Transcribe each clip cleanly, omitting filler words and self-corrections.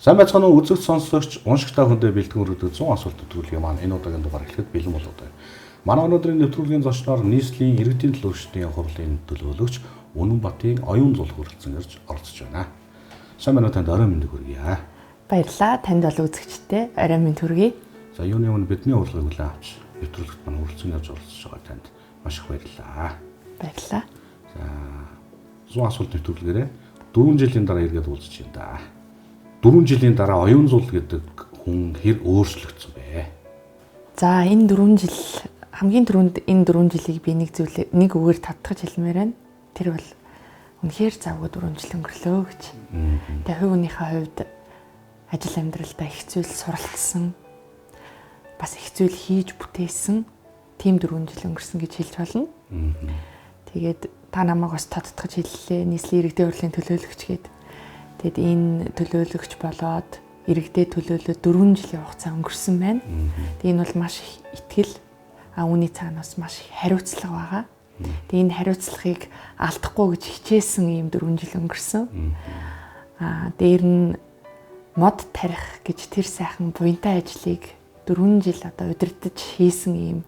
Сайн байцгаана уу үзэгч сонсогч уншигтай хүндээ бэлтгэн өргөдөг 100 асуулт нэвтрүүлгийн маань энэ удаагийн дугаар эхлэхэд бэлэн болоод байна. Манай өнөөдрийн нэвтрүүлгийн зочноор нийслэлийн иргэдийн төлөөлөгчдийн хурлын төлөөлөгч Үнэнбатын Оюун Зул хүрэлцэн ирж оролцож байна. Сайн байна уу, танд орой мэндийг хүргье. Баярлалаа. Танд бол үзэгчтэй орой мэнд хүргэе. За юуны өмнө бидний урилгыг хүлээн авч нэвтрүүлэгт маань хүрэлцэн ирж оролцож байгаа танд маш их баярлалаа. Баярлалаа. За 100 асуулт нэвтрүүлгээрээ 4 жилийн дараа иргэд уулзж байна да. 4 жилийн дараа Оюун Зул гэдэг хүн хэр өөрчлөгдсөн бэ? За энэ 4 жил хамгийн түрүүнд энэ 4 жилийг би нэг үгээр татгаж хэлмээр байна. Тэр бол үнэхээр завгүй 4 жил өнгөрлөө гэж. Тэгээ хувь хүнийхээ хувьд ажил амьдралдаа их зүйл суралцсан, бас их зүйл хийж бүтээсэн тийм 4 жил өнгөрсөн гэж хэлж болно. Тэгээд та намайг бас тодтогч хэллээ. Нийслэлийн иргэдийн хурлын төлөөлөгч гэдэг. Тэгэд энэ төлөөлөгч болоод иргэдэд төлөөлөө 4 жилийн хугацаа өнгөрсөн байна. Тэг энэ бол маш их итгэл, үүний цаанаас маш их хариуцлага байгаа. Тэг энэ хариуцлагыг алдахгүй гэж хичээсэн ийм 4 жил өнгөрсөн. Дээр нь мод тарих гэж тэр сайхан буянтай ажлыг 4 жил одоо удирдах хийсэн ийм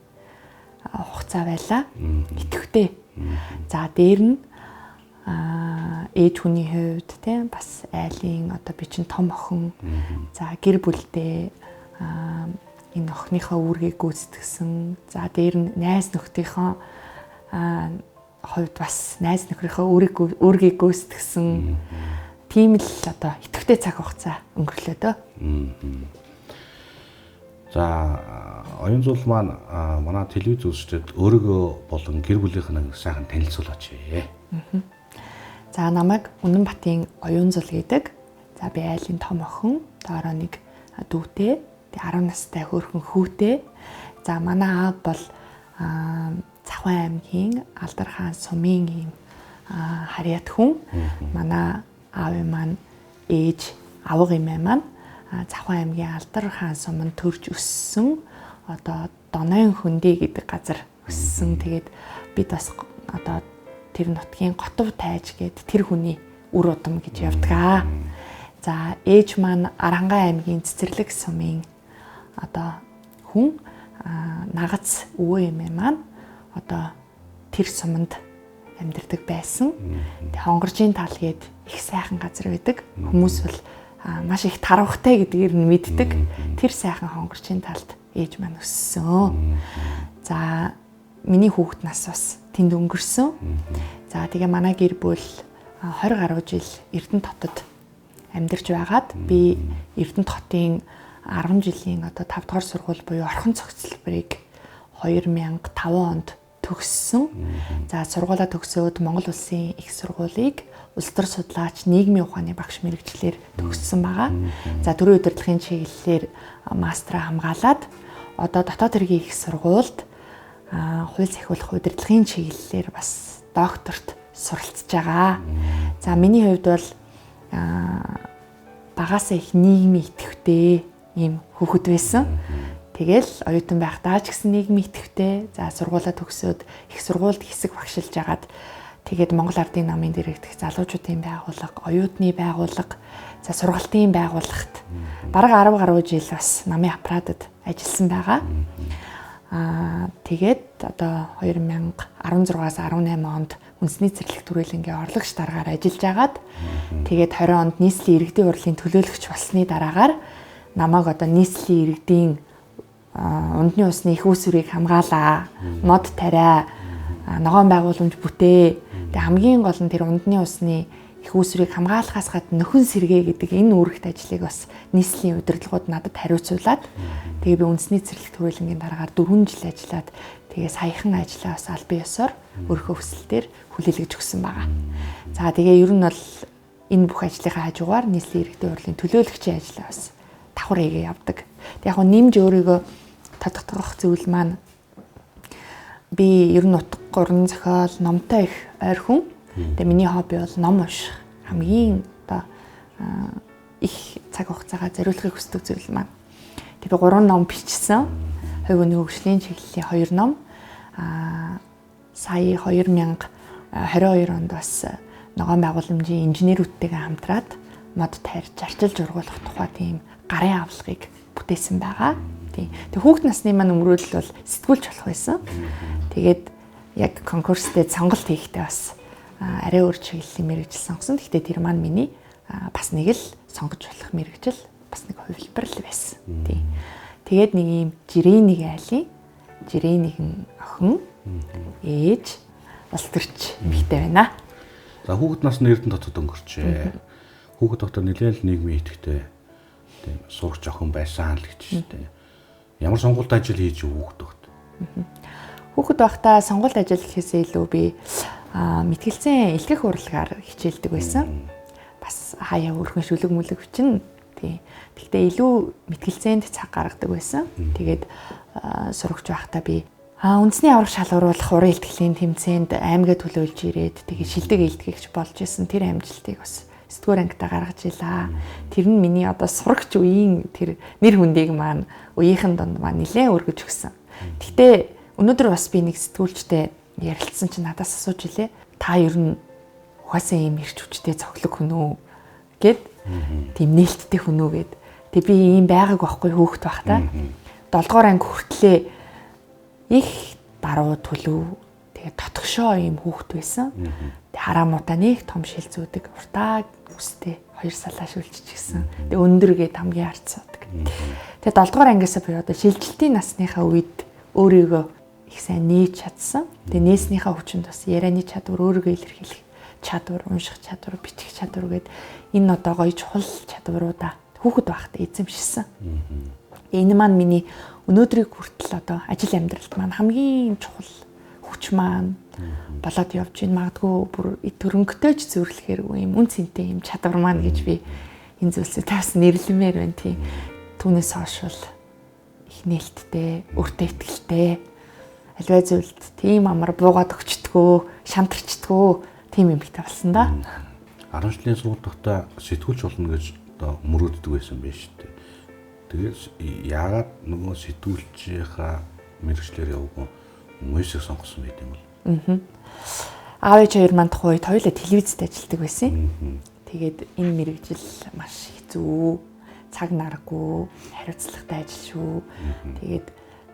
хугацаа байлаа. Итгэвтэй. За дээр нь ээж хүний хувьд тийм бас айлын одоо би чинь том охин, за гэр бүлдээ энэ охиныхоо үүргийг гүйцэтгсэн, за дээр нь найз нөхдийнхөө хувьд бас найз нөхрийнхөө үүргийг гүйцэтгсэн тийм л одоо итгэвтэй цаг хугацаа өнгөрлөө дөө. За Оюун Зул маань манай телевиз үзэгчдэд өөрийгөө болон гэр бүлийнхэн сайхан танилцуулаач. За намайг Үнэнбатын Оюун Зул гэдэг. За би айлын том охин, доороо нэг дүүтэй, 10 настай хөөрхөн хүүтэй. За манай аав бол Цахван аймгийн Алдар хаан сумын ийм харьяат хүн. Манай аавын маань ээж авга эмээ маань Цахван аймгийн Алдар хаан суманд төрж өссөн одоо Донойн хөндөй гэдэг газар өссөн. Тэгээд бид бас одоо тэр нутгийн Готов тайж гээд тэр хүний үр удам гэж явдаг. За ээж маань Арангай аймгийн Цэцэрлэг сумын одоо хүн, нагац өвөө эмээ маань одоо тэр суманд амьдардаг байсан. Тэгээ хонгоржийн тал гээд их сайхан газар байдаг. Хүмүүс бол маш их таравхтай гэдгээр нь мэддэг. Тэр сайхан хонгоржийн талд ээж маань өссөн. За миний хүүхэд нас бас тэнд өнгөрсөн. За тэгээ манай гэр бүл 20 гаруй жил Эрдэнэт хотод амьдарч байгаад би Эрдэнэт хотын 10 жилийн одоо 5 дугаар сургууль буюу орхон цогцлборыг 2005 онд төгссөн. За сургуулаа төгсөөд Монгол Улсын их сургуулийг улс төр судлаач нийгмийн ухааны багш мэргэжлэр төгссөн байгаа. За төрийн удирдлагын чиглэлээр мастера хамгаалаад одоо дотоод хэргийн их сургуульд хууль сахиулах удирдлагын чиглэлээр бас докторт суралцж байгаа. За миний хувьд бол багасаа их нийгмийн идэвхтэй ийм хүүхэд байсан. Тэгэл оюутан байхдаа ч гэсэн нийгмийн идэвхтэй. За сургуулаа төгсөөд их сургуульд хэсэг багшилж агаад тэгээд Монгол Ардын намын дэргэдэх залуучуудын байгууллага, оюутны байгууллага, за сургалтын байгууллагт бараг 10 гаруй жил бас намын аппаратад ажилласан байгаа. Тэгээд одоо 2016-аас 18 онд үндэсний цэцэрлэг түрээлэнгийн орлогч дараагаар ажиллаж агаад тэгээд 20 онд нийслэлийн иргэдийн хурлын төлөөлөгч болсны дараагаар намайг одоо нийслэлийн иргэдийн унтны усны их үүсвэрийг хамгаалаа, мод тариа, ногоон байгууламж бүтээ. Тэгээд хамгийн гол нь тэр унтны усны их үүсвэрийг хамгаалахаас гадна нөхөн сэргээ гэдэг энэ үүрэгт ажлыг бас нийслэлийн удирдлагууд надад хариуцуулаад тэгээ би үндэсний цэцэрлэг түрээлэнгийн дараагаар 4 жил ажиллаад тэгээ саяхан ажиллаа бас аль бие ёсоор өөрийнхөө хүсэлтээр хүлээлгэж өгсөн байгаа. За тэгээ ер нь бол энэ бүх ажлынхаа хажуугаар нийслэлийн иргэдийн хурлын төлөөлөгчийн ажлаа бас давхар хийгээ явдаг. Тэг яг нэмж өөрийгөө тодтогдох зүйл маань би ер нь утга гурван зохиол, номтой их ойр хүн. Тэгээ миний хобби бол ном унших. Хамгийн одоо их цаг хугацаагаа зориулахыг хүсдэг зүйл маань. Тэгээ 3 ном бичсэн. Хувь хүний хөгжлийн чиглэлийн 2 ном. Сая 2022 онд бас ногоон байгууламжийн инженерүүдтэйгээ хамтраад мод тарьж арчилж ургуулах тухай тийм гарын авлагыг бүтээсэн байгаа. Тийм. Тэг хүүхэд насны маань өмрөөлөл бол сэтгүүлч болох байсан. Тэгээд яг конкурс дээр сонголт хийхдээ бас арай өөр чиглэлийн мэргэжил сонгосон. Гэхдээ тэр маань миний бас нэг л сонгож болох мэргэжил бас нэг хувилбар л байсан. Тийм. Тэгээд нэг юм жирийн нэг айлын жирийн нэгэн охин ээж улс төрч эмэгтэй байна. За хүүхэд насны эрдэнэ дотоод өнгөрчээ. Хүүхэд дотор нэлээд л нийгмийн идэвхтэй тийм сурагч охин байсан л гэж штэ. Ямар сонгуульд ажил хийж хүүхэд багт? Хүүхэд байхдаа сонгуульд ажил гэхээсээ илүү би мэтгэлцэн элхэх урлагаар хичээлдэг байсан. Бас хаяа өрхөн шүлэг мүлэг хүчин. Тийм. Гэхдээ илүү мэтгэлцээнд цаг гаргадаг байсан. Тэгээд сурагч байхдаа би үндэсний аврах шалгаруулах уран илтгэлийн тэмцээнд аймгаа төлөөлж ирээд тэгээд шилдэг илтгэгч болж исэн тэр амжилтыг бас 9-р ангидаа гаргаж илаа. Тэр нь миний одоо сурагч үеийн тэр нэр хүндийг маань үеийнхэн донд маань нэлээд өргөж өгсөн. Гэхдээ өнөөдөр бас би нэг сэтгүүлчтэй ярилцсан чинь надаас асууж илээ. Та ер нь угаасаа ийм ирч хүчтэй цоглог хүн үү гэд тийм нээлттэй хүн үү гэд. Тэг би ийм байгааг байхгүй хөөхт байх та. 7-р анги хүртлээ их баруу төлөв тэгээ тотгошоо ийм хөөхт байсан. Тэг хараамуудаа нэг том шил зүүдэг уртаа үстэй 2 салаа шүлчихсэн. Тэг өндөргээд хамгийн харцаадаг. Тэгээ 7-р ангиасаа би одоо шилжилтийн насныхаа үед өөрийгөө их сайн нээж чадсан. Тэгээ нээснийхаа хүчинд бас ярианы чадвар, өөрийгөө илэрхийлэх чадвар, унших чадвар, бичих чадвар гээд энэ одоо гоё чухал чадваруудаа хүүхэд байхдаа эзэмшсэн. Энэ маань миний өнөөдрийг хүртэл одоо ажил амьдралд маань хамгийн чухал хүч маань болоод явж байна. Магадгүй бүр төрөнгөтэй ч зөвөрлөхээргүй юм үн цэнтэй юм чадвар маань гэж би энэ зүйлсээ таас нэрлэмээр байна тий. Түүнээс хойш бол их нээлттэй, өөртөө итгэлтэй альваа зүйлд тийм амар буугаад өгчдгөө, шантарчдгөө тийм юм ихтэй болсон да. 10 жилийн сургуультай сэтгүүлч болно гэж одоо мөрөөддөг байсан байж тээ. Тэгээд яагаад нөгөө сэтгүүлчийнхаа мэргэжлэр явгүй мөсийг сонгосон байт юм бол. Аав ээж хоёр маань тухай үед хоёулаа телевизэд ажилладаг байсан. Тэгээд энэ мэргэжил маш хэцүү, цаг наргүй, хариуцлагатай ажил шүү. Тэгээд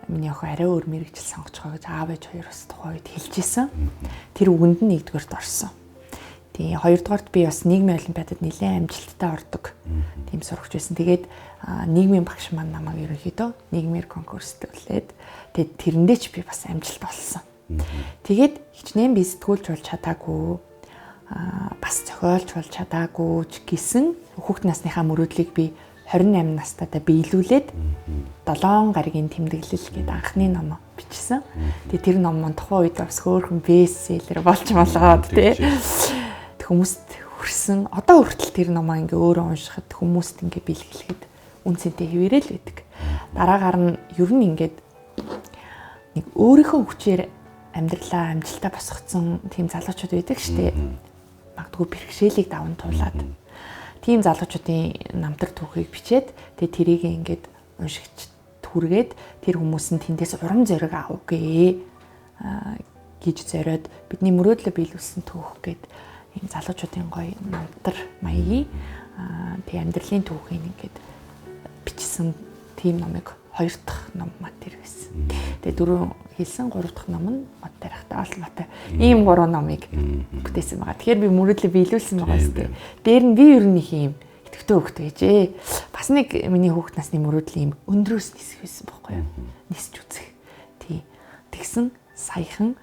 миний охин арай өөр мэргэжил сонгож байгаа гэж аав ээж хоёр бас тухай үед хэлжсэн. Тэр үгэнд нь 1-р орсон. Тийм 2-р би бас нийгмийн олимпиадад нэлээд амжилттай ордог. Тийм сурагч байсан. Тэгээд нийгмийн багш маань намайг ерөнхийдөө нийгмээр конкурст төлөөд тэгээд тэрэндээ ч би бас амжилт олсон. Тэгээд хичнээн би сэтгүүлч болж чадаагүй, бас зохиолч болж чадаагүй ч гэсэн хүүхэд насныхаа мөрөөдлийг би 28 настайдаа биелүүлээд 7 гарагийн тэмдэглэл гэдэг анхны ном бичсэн. Тэгээд тэр ном маань тухайн үед бас хөөрхөн бестселлер болж болоод тий. Хүмүүст хүрсэн. Одоо хүртэл тэр номоо ингээ өөрөө уншихад хүмүүст ингээ бэлгэлэхэд үнцэнтэй хэвээрэл байдаг. Дараагаар нь ер нь ингээд нэг өөрийнхөө хүчээр амьдралаа амжилтаа босгоцсон тийм залуучууд байдаг штэ. Магадгүй бэрхшээлийг даван туулаад тийм залуучуудын намтар түүхийг бичээд тэгээ тэрийг ингээд уншигч түргээд тэр хүмүүс нь тэндээс урам зориг авъя гэж зориод бидний мөрөөдлөө биелүүлсэн түүх гээд ийм залуучуудын гоё намтар маягийн тэгээ амьдралын түүхийг ингээд бичсэн тийм номыг 2 дахь ном мат тэр байсан. Тэгээ 4 хэлсэн 3 дахь ном нь мат тарихтаа олмоотой ийм 3 номыг бүтээсэн байгаа. Тэгэхээр би мөрөөдлөө биелүүлсэн байгаа юм. Дээр нь би ер нь их юм итгэвтэй хөвгтэй гэжээ. Бас нэг миний хүүхэд насны мөрөөдөл юм өндрөөс нисэх байсан байхгүй юу? Нисэж үзэх. Тий. Тэгсэн саяхан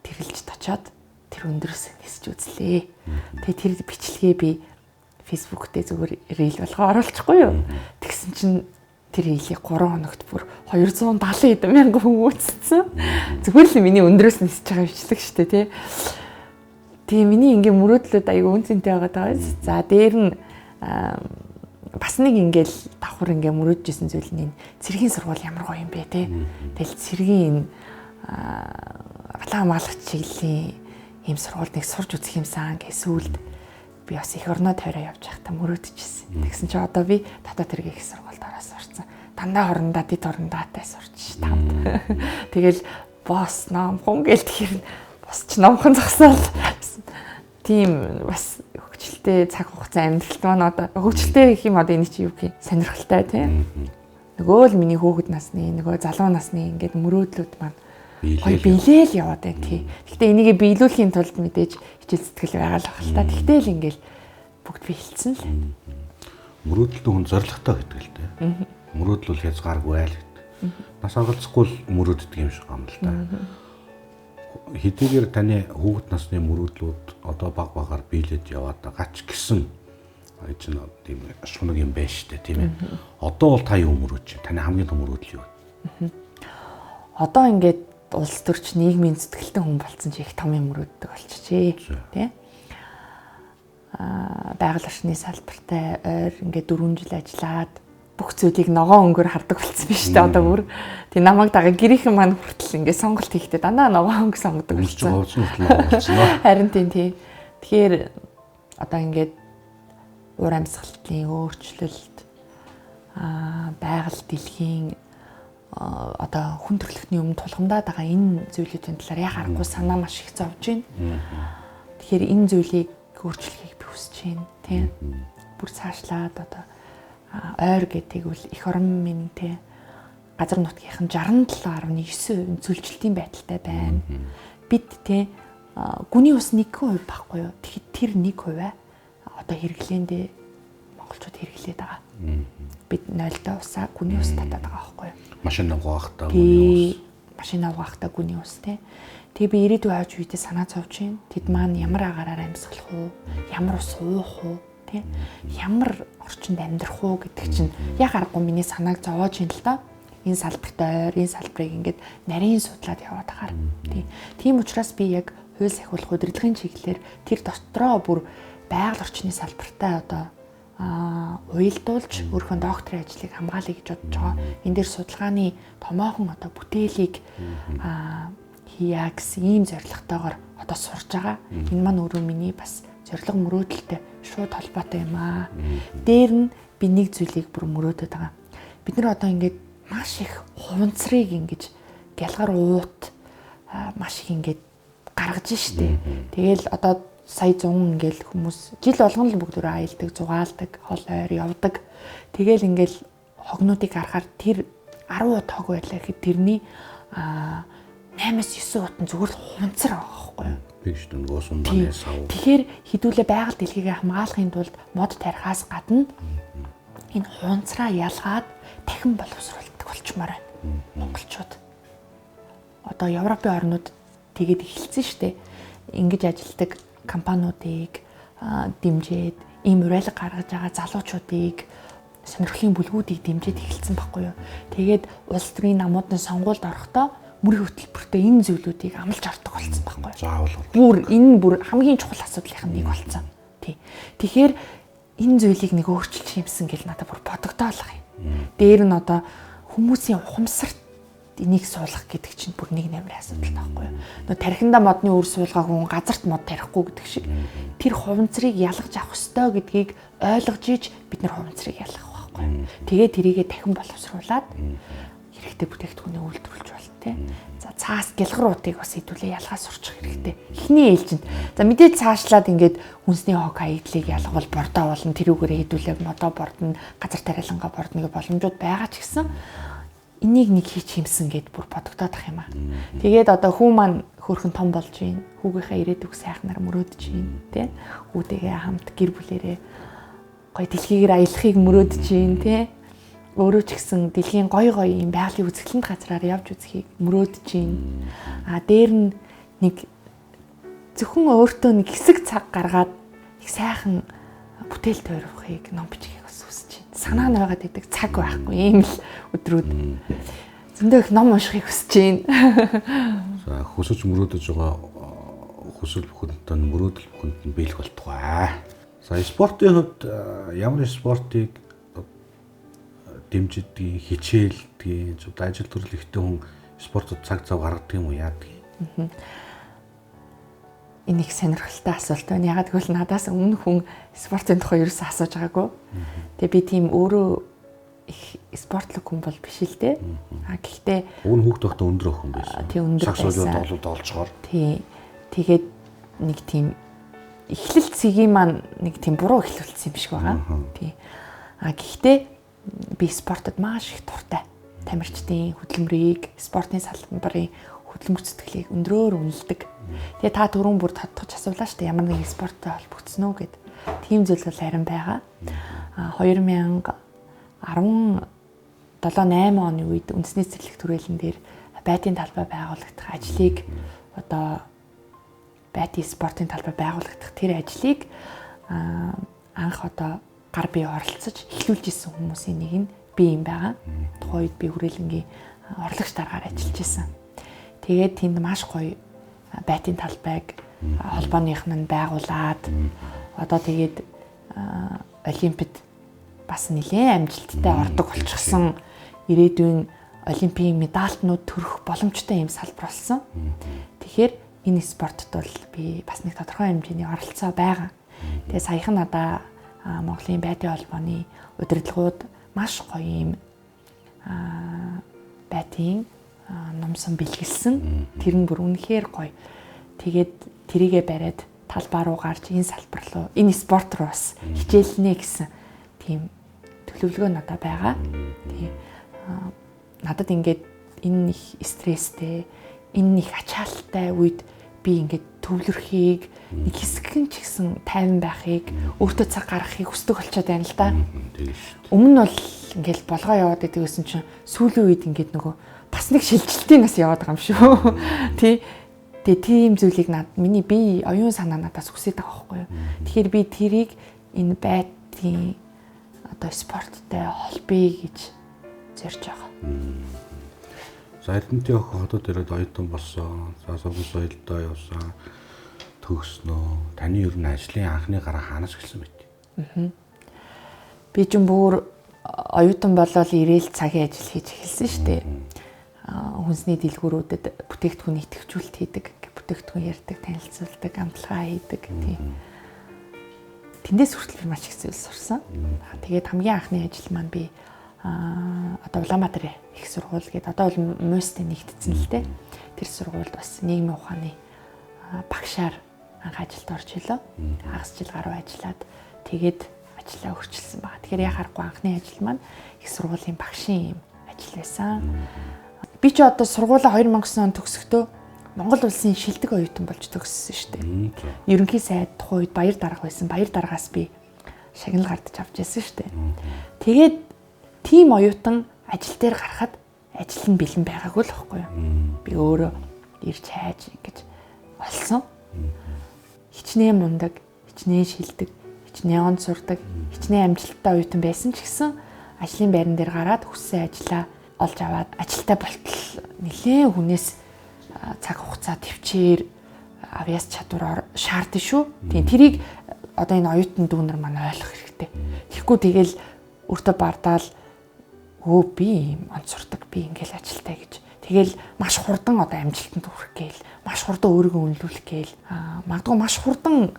тэрэлж очоод тэр өндрөөс нисэж үзлээ. Тэгээ тэр бичлэгээ би Facebook дээр зүгээр рeel болгоо оруулчихгүй юу? Тэгсэн чинь тэр хийлийг 3 хоногт бүр 270 мянган хүн үзсэн. Зүгээр л миний өндрөөс нисэж байгаа бичлэг шүү дээ тий. Тэгээ миний ингээм мөрөөдлөд аягүй үнцэнтэй байгаа даа. За дээр нь бас нэг ингээл давхар ингээм мөрөөдчихсэн зүйл нь цэргийн сургууль ямар гоё юм бэ тий. Тэгэл цэргийн балаа хамгаалагч чиглэлийн ийм сургуульд нэг сурж үзэх юмсан гэсүүлд би бас их орноо тойроо явж байхдаа мөрөөдчихсэн. Тэгсэн чи одоо би дотоод тэргийн их сургуульд ороод сурцсан. Дандаа хорондоо дид хорондоотай сурч тавд. Тэгэл босс ном хүн гээл тэгэхээр босч номхон зогсоол. Тийм бас хөгжилтэй цаг хугацаа амьдралт маань одоо хөгжилтэй гэх юм одоо энэ чи юу гэх сонирхолтой тийм. Нөгөө л миний хүүхэд насны нөгөө залуу насны ингээд мөрөөдлүүд маань биелэл яваад байна тий. Гэхдээ энийгээ биелүүлэхийн тулд мэдээж хичээл сэтгэл байгаа л баг л та. Гэхдээ л ингээд бүгд биелсэн л. Мөрөөдөлтөө хүн зоригтой гэдэг л дээ. Мөрөөдөл бол хязгааргүй л гэдэг. Нас оролцохгүй л мөрөөддөг юм шиг юм л та. Хэдийгээр таны хүүхэд насны мөрөөдлүүд одоо баг багаар биелээд яваад гач гисэн чинь тийм шунаг юм байна шүү дээ тийм ээ. Одоо бол та юу мөрөөдж байна? Таны хамгийн том мөрөөдөл юу вэ? Одоо ингээд улс төрч нийгмийн зүтгэлтэй хүн болсон чи их том юм мөрөөддөг болчихжээ тий. Байгаль орчны салбартай ойр ингээд 4 жил ажиллаад бүх зүйлийг ногоон өнгөөр хардаг болсон биз дээ одоо бүр. Тэг намайг дагаа гэрийнхэн маань хүртэл ингээд сонголт хийхдээ дандаа ногоон өнгө сонгодог болсон. Харин тий. Тэгэхээр одоо ингээд уур амьсгалын өөрчлөлт байгаль дэлхийн одоо хүн төрөлхтний өмнө тулгамдаад байгаа энэ зүйлүүдийн талаар яг аргагүй санаа маш их зовж байна. Тэгэхээр энэ зүйлийг өөрчлөхийг би хүсэж байна тийм. Бүр цаашлаад одоо ойр гэдэг бол эх орон минь тийм газар нутгийнх нь 67.9% зөвлөлтийн байдалтай байна. Бид тийм гүний ус 1% байхгүй юу? Тэгэхэд тэр 1% одоо хэрэглээндээ монголчууд хэрэглээд байгаа. Бид 0-тай усаа гүний ус татаад байгаа байхгүй юу? Машин угаахтаа гүний ус. Машин угаахтаа гүний ус тий. Тэгээ би ирээдүйн ааж үедээ санаа зовж байна. Тэд маань ямар агаараар амьсгалах уу? Ямар ус уух уу? Тий. Ямар орчинд амьдрах уу гэдэг чинь яг аргагүй миний санааг зовоож байна л да. Энэ салбартай ойр, энэ салбарыг ингээд нарийн судлаад яваад байгаа. Тий. Тийм учраас би яг хууль сахиулах удирдлагын чиглэлээр тэр дотроо бүр байгаль орчны салбартай одоо уялдуулж өөрийнхөө докторийн ажлыг хамгаалъя гэж бодож байгаа. Энэ дээр судалгааны томоохон одоо бүтээлийг хийя гэсэн ийм зорилготойгоор одоо сурж байгаа. Энэ маань өөрөө миний бас зорилго мөрөөдөлтэй шууд холбоотой юм аа. Дээр нь би нэг зүйлийг бүр мөрөөдөд байгаа. Бид нар одоо ингээд маш их хуванцрыг ингэж гялгар уут маш их ингээд гаргаж штэ. Тэгэл одоо сая 100 ингээл хүмүүс жил болгон л бүгд өөрөө аялдаг, зугаалдаг, хол ойр явдаг. Тэгэл ингээл хогнуудыг харахаар тэр 10 удаа хог байлаа гэхэд тэрний 8-9 удаа зүгээр л хуванцар байгаа байхгүй юу? Би ч нөгөө сум маань сав. Тэгэхээр хідүүлээ байгаль дэлхийгээ хамгаалахын тулд мод тарихаас гадна энэ хуванцраа ялгаад дахин боловсруулдаг болчмаар байна. Монголчууд. Одоо Европын орнууд тэгээд эхэлсэн шүү дээ. Ингэж ажилтдаг компаниудыг дэмжиж, ийм уриалга гаргаж байгаа залуучуудыг сонирхлын бүлгүүдийг дэмжиж эхэлсэн байхгүй юу. Тэгээд улс төрийн намуудын сонгуульд орохдоо мөрийн хөтөлбөртөө энэ зүйлүүдийг амлаж ордог болсон байхгүй юу. Заавал. Бүр хамгийн чухал асуудлынх нь нэг болсон. Тий. Тэгэхээр энэ зүйлийг нэг өөрчилж юмсан гэл надад бүр бодогдоолох юм. Дээр нь одоо хүмүүсийн ухамсарт энийг суулгах гэдэг чинь бүр нэг нэмрээ асуудал таахгүй юу. Нөө тархинда модны үр суулгаа хүн газарт мод тарихгүй гэдэг шиг тэр хуванцрыг ялгаж авах ёстой гэдгийг ойлгож иж бид нар хуванцрыг ялгах байхгүй юу. Тэгээ тэрийгэ дахин боловсруулад хэрэгтэй бүтээгдэхүүнээ үйлдвэрлэж байна тий. За цаас гялгаруудыг бас хэдүүлээ ялгаа сурчих хэрэгтэй. Эхний ээлжинд. За мэдээж цаашлаад ингээд хүнсний хог хаягдлыг ялгавал бордоо болно, тэрүүгээр хэдүүлээ модоо бордно, газар тариалангаа бордно гэх боломжууд байгаа ч гэсэн энийг нэг хийч юмсан гэд бүр бодогдоод ах юм аа. Тэгээд одоо хүү маань хөөрхөн том болж байна. Хүүгийнхээ ирээдүг сайхнаар мөрөөдөж байна тий. Хүүтэйгээ хамт гэр бүлэрээ гоё дэлхийгээр аялахыг мөрөөдөж байна тий. Өөрөө ч гэсэн дэлхийн гоё юм байгалийн үзэсгэлэнт газраар явж үзхийг мөрөөдөж байна. Дээр нь нэг зөвхөн өөртөө нэг хэсэг цаг гаргаад их сайхан бүтээл тойрохыг ном бичихийг бас хүсэж байна. Санаа нь байгаад идэг цаг байхгүй ийм л өдрүүд. Зөндөө их ном уншихыг хүсэж байна. За хүсэж мөрөөдөж байгаа хүсэл бүхэнд нь мөрөөдөл бүхэнд нь биелэх болтугай. За спортын хувьд ямар спортыг дэмжидгийг, хичээлдгийг, зөв ажил төрөл ихтэй хүн спортод цаг зав гаргадаг юм уу яадаг юм? Энэ их сонирхолтой асуулт байна. Ягаад гэвэл надаас өмнө хүн спортын тухай ерөөсөө асууж байгаагүй. Тэгээ би тийм өөрөө их спортлог хүн бол биш л дээ. Гэхдээ өвн хүүхд тогтоо өндөр охин байсан. Тийм өндөр байсан. Сагсуулууд ололцоогоор. Тий. Тэгээд нэг тийм эхлэл цэгийн маань нэг тийм буруу эхлүүлсэн юм шиг байгаа. Тий. Гэхдээ би спортод маш их дуртай. Тамирчдын хөдөлмөрийг, спортын салбарын хөдөлмөр зүтгэлийг өндрөөр үнэлдэг. Тэгээ та түрүүн бүр тодтогч асуулаа шүү дээ. Ямар нэг спорттой холбогдсон уу гэд. Тийм зүйл бол харин байгаа. 2017-8 оны үед үндэсний цэцэрлэг түрээлэн дээр байтын талбай байгуулагдах ажлыг одоо байтын спортын талбай байгуулагдах тэр ажлыг анх одоо гар бие оролцож эхлүүлж исэн хүмүүсийн нэг нь би юм байгаа. Тухайн үед би хүрээлэнгийн орлогч дараагаар ажиллаж исэн. Тэгээд тэнд маш гоё байтын талбайг холбооных нь байгуулад одоо тэгээд олимпиад бас нэлээд амжилттай ордог болчихсон ирээдүйн олимпийн медальтнууд төрөх боломжтой юм салбар болсон. Тэгэхээр энэ спортод бол би бас нэг тодорхой хэмжээний оролцоо байгаа. Тэгээ саяхан надаа Монголын байтын холбооны удирдлагууд маш гоё юм байтын номсон бэлгэлсэн. Тэр нь бүр үнэхээр гоё. Тэгээд тэрийгэ бариад талбай руу гарч энэ салбар руу, энэ спорт руу бас хичээлнэ гэсэн тийм төлөвлөгөө надад байгаа. Тийм надад ингээд энэ их стресстэй, энэ их ачаалттай үед би ингээд төвлөрхийг нэг хэсгэн ч гэсэн тайван байхыг, өөртөө цаг гаргахыг хүсдэг болчиход байна л да. Өмнө нь бол ингээд болгоо яваад байдаг гэсэн чинь сүүлийн үед ингээд нөгөө бас нэг шилжилтийн нас яваад байгаа юм шүү. Тий. Тэгээ тийм зүйлийг миний бие оюун санаа надаас хүсэж байгаа байхгүй юу. Тэгэхээр би тэрийг энэ байтын одоо спорттой холбоё гэж зорж байгаа. За Эрдэнэтийн хотод ирээд оюутан болсон. За сургууль соёлдоо явсан. Төгснөө. Таны ер нь ажлын анхны гараа хаанаас эхэлсэн бэ? Би ч бүр оюутан болол ирээл цагийн ажил хийж эхэлсэн шүү дээ. Хүнсний дэлгүүрүүдэд бүтээгдэхүүн идэвхжүүлэлт хийдэг, бүтээгдэхүүн ярьдаг, танилцуулдаг, амтлагаа хийдэг тийм. Тэндээс хүртэл маш их зүйл сурсан. Тэгээд хамгийн анхны ажил маань би одоо Улаанбаатар их сургууль гэдэг одоо бол МУС-тэй нэгдсэн л дээ. Тэр сургуульд бас нийгмийн ухааны багшаар анх ажилд орж илээ. Хагас жил гаруй ажиллаад тэгээд ажлаа өрчилсөн байна. Тэгэхээр яхахгүй анхны ажил маань их сургуулийн багшийн юм ажил байсан. Би ч одоо сургуулаа 2009 он төгсөхдөө Монгол улсын шилдэг оюутан болж төгссөн шүү дээ. Ерөнхий сайд тухайн үед баяр дарга байсан. Баяр даргаас би шагнал гардаж авч ирсэн шүү дээ. Тэгээд тийм оюутан ажил дээр гарахад ажил нь бэлэн байгаагүй л байхгүй юу. Би өөрөө ирж хайж ингэж олсон. Хичнээн мундаг, хичнээн шилдэг, хичнээн онд сурдаг, хичнээн амжилттай оюутан байсан ч гэсэн ажлын байран дээр гараад хүссэн ажлаа олж аваад ажилтаа болтол нэлээд хүнээс цаг хугацаа төвчээр авьяас чадвараар шаардсан шүү. Тийм тэрийг одоо энэ оюутан дүүнер маань ойлгох хэрэгтэй. Тэгэхгүй тэгэл өөртөө бардаал би юм онцордог би ингээл ажилтаа гэж. Тэгэл маш хурдан одоо амжилтанд хүрэх гээл, маш хурдан өөрийгөө үнэлүүлэх гээл, магадгүй маш хурдан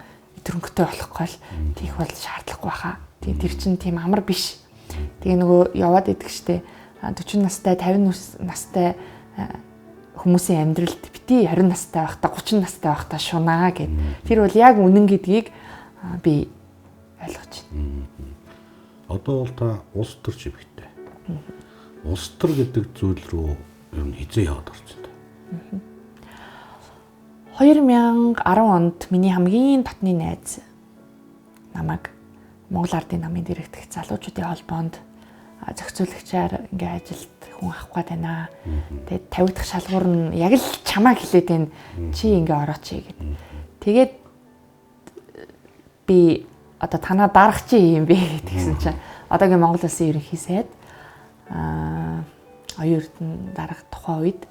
төрөнгөтэй болох гол тийх бол шаардлагагүй баха. Тийм тэр чинь тийм амар биш. Тэгээ нөгөө яваад идэг штэ 40 настай, 50 настай хүмүүсийн амьдралд бити 20 настай байхдаа 30 настай байхдаа шунаа гэд. Тэр бол яг үнэн гэдгийг би ойлгож байна. Одоо бол та улс төр живэгтэй. Улс төр гэдэг зүйл рүү ер нь хизээ яваад орсон та. 2010 онд миний хамгийн дотны найз намайг Монгол Ардын намын дэргэдэх залуучуудын холбоонд зохицуулагчаар ингээ ажилд хүн авах гээд байна. Тэгээд 50 дахь шалгуур нь яг л чамаа хэлээд байна. Чи ингээ орооч гэд. Тэгээд би одоо танаа дарах чи юм бэ гэдгийгсэн чинь одоогийн Монгол Улсын ерөнхий сайд оюутан дарах тухайн үед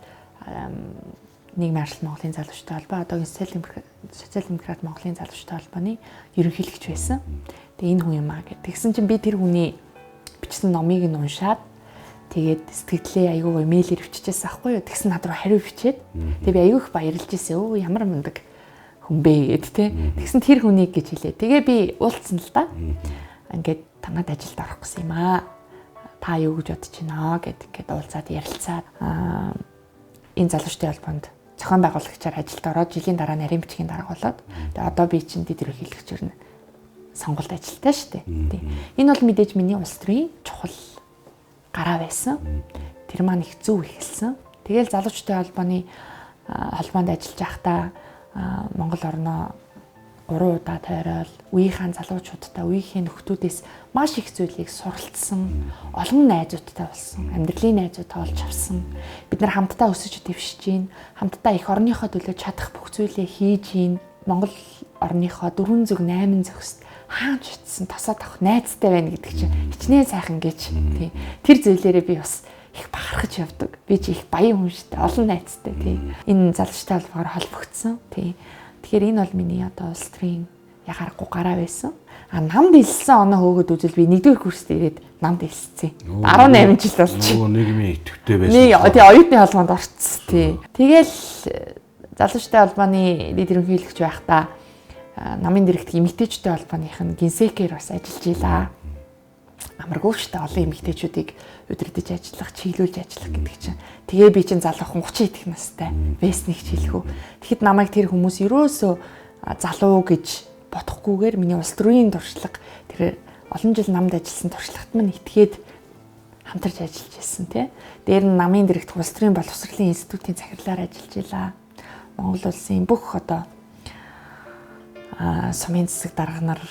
нийгмийн арчилсан Монголын залуучуудын холбоо одоогийн социал-демократ Монголын залуучуудын холбооны ерөнхийлөгч байсан. Тэгээ энэ хүн юм аа гэд. Тэгсэн чинь би тэр хүний бичсэн номыг нь уншаад тэгээд сэтгэлдээ айгүй мэйлэр өвччихсэн аахгүй юу. Тэгсэн над руу хариу бичээд тэгээд би айгүйх баярлж ирсэн. Өө ямар мундаг хүн бэ гэд тэ. Тэгсэн тэр хүнийг гэж хэлээ. Тэгээ би уулзсан л да. Ингээд танад ажилд орох гэсэн юм аа. Та юу гэж бодож байна гэд уулзаад ярилцаад энэ залуучдын холбоонд зохион байгуулагчаар ажилд ороод жилийн дараа нарийн бичгийн дарга болоод тэгээ одоо би чинь дэд ерөнхийлөгчөөр нь сонгуульд ажилтаа шүү дээ. Энэ бол мэдээж миний улс төрийн чухал гараа байсан. Тэр маань их зөв ихэлсэн. Тэгэл залуучуудын холбоонд ажиллаж байхдаа Монгол орноо 3 удаа тойрол үеийнхэн залуучуудтай үеийнхээ нөхдүүдээс маш их зүйлийг суралцсан, олон найзуудтай болсон, амьдралын найзуудтай олж авсан. Бид нар хамтдаа өсөж дэвшиж гин, хамтдаа эх орныхоо төлөө чадах бүх зүйлээ хийж гин. Монгол орныхоо 4 зүг 8 зөгс хаанч утсан тосоод авах найзтай байна гэдэг чинь хичнээн сайхан гэж. Тий. Тэр зүйлээрээ би бас их бахархаж явдаг. Би чи их баян хүн шүү дээ. Олон найзтай тий. Энэ залуучтай холбоогоор холбогдсон. Тий. Тэгэхээр энэ бол миний одоо улс төрийн ягарахгүй гараа байсан. Намд илсэн оноо хөөгд үзэл би 1-р курст ирээд намд илссэн. 18 жил болж. Нөгөө нийгмийн идэвхтэй байсан. Тий, оюутны холбоонд орцсон тий. Тэгэл залуучтай холбооны дэд ерөнхийлөгч байхдаа намын дэрэгт эмэгтэйчүүдтэй холбооных нь гинсекээр бас ажиллаж илаа. Амаргүй шүү дээ олон эмэгтэйчүүдийг удирдах ажиллах, чиглүүлж ажиллах гэдэг чинь. Тэгээ би чинь залуухан 30 идэх настай байсныг ч хэлэхүү. Тэгэхэд намайг тэр хүмүүс ерөөсөө залуу гэж бодохгүйгээр миний улс төрийн туршлага тэр олон жил намд ажилласан туршлагт мань итгээд хамтарч ажиллаж байсан тий. Дээр нь намын дэрэгт улс төрийн боловсролын институтын захирлаар ажиллаж илаа. Монгол улсын бүх одоо сумын засаг дарга нар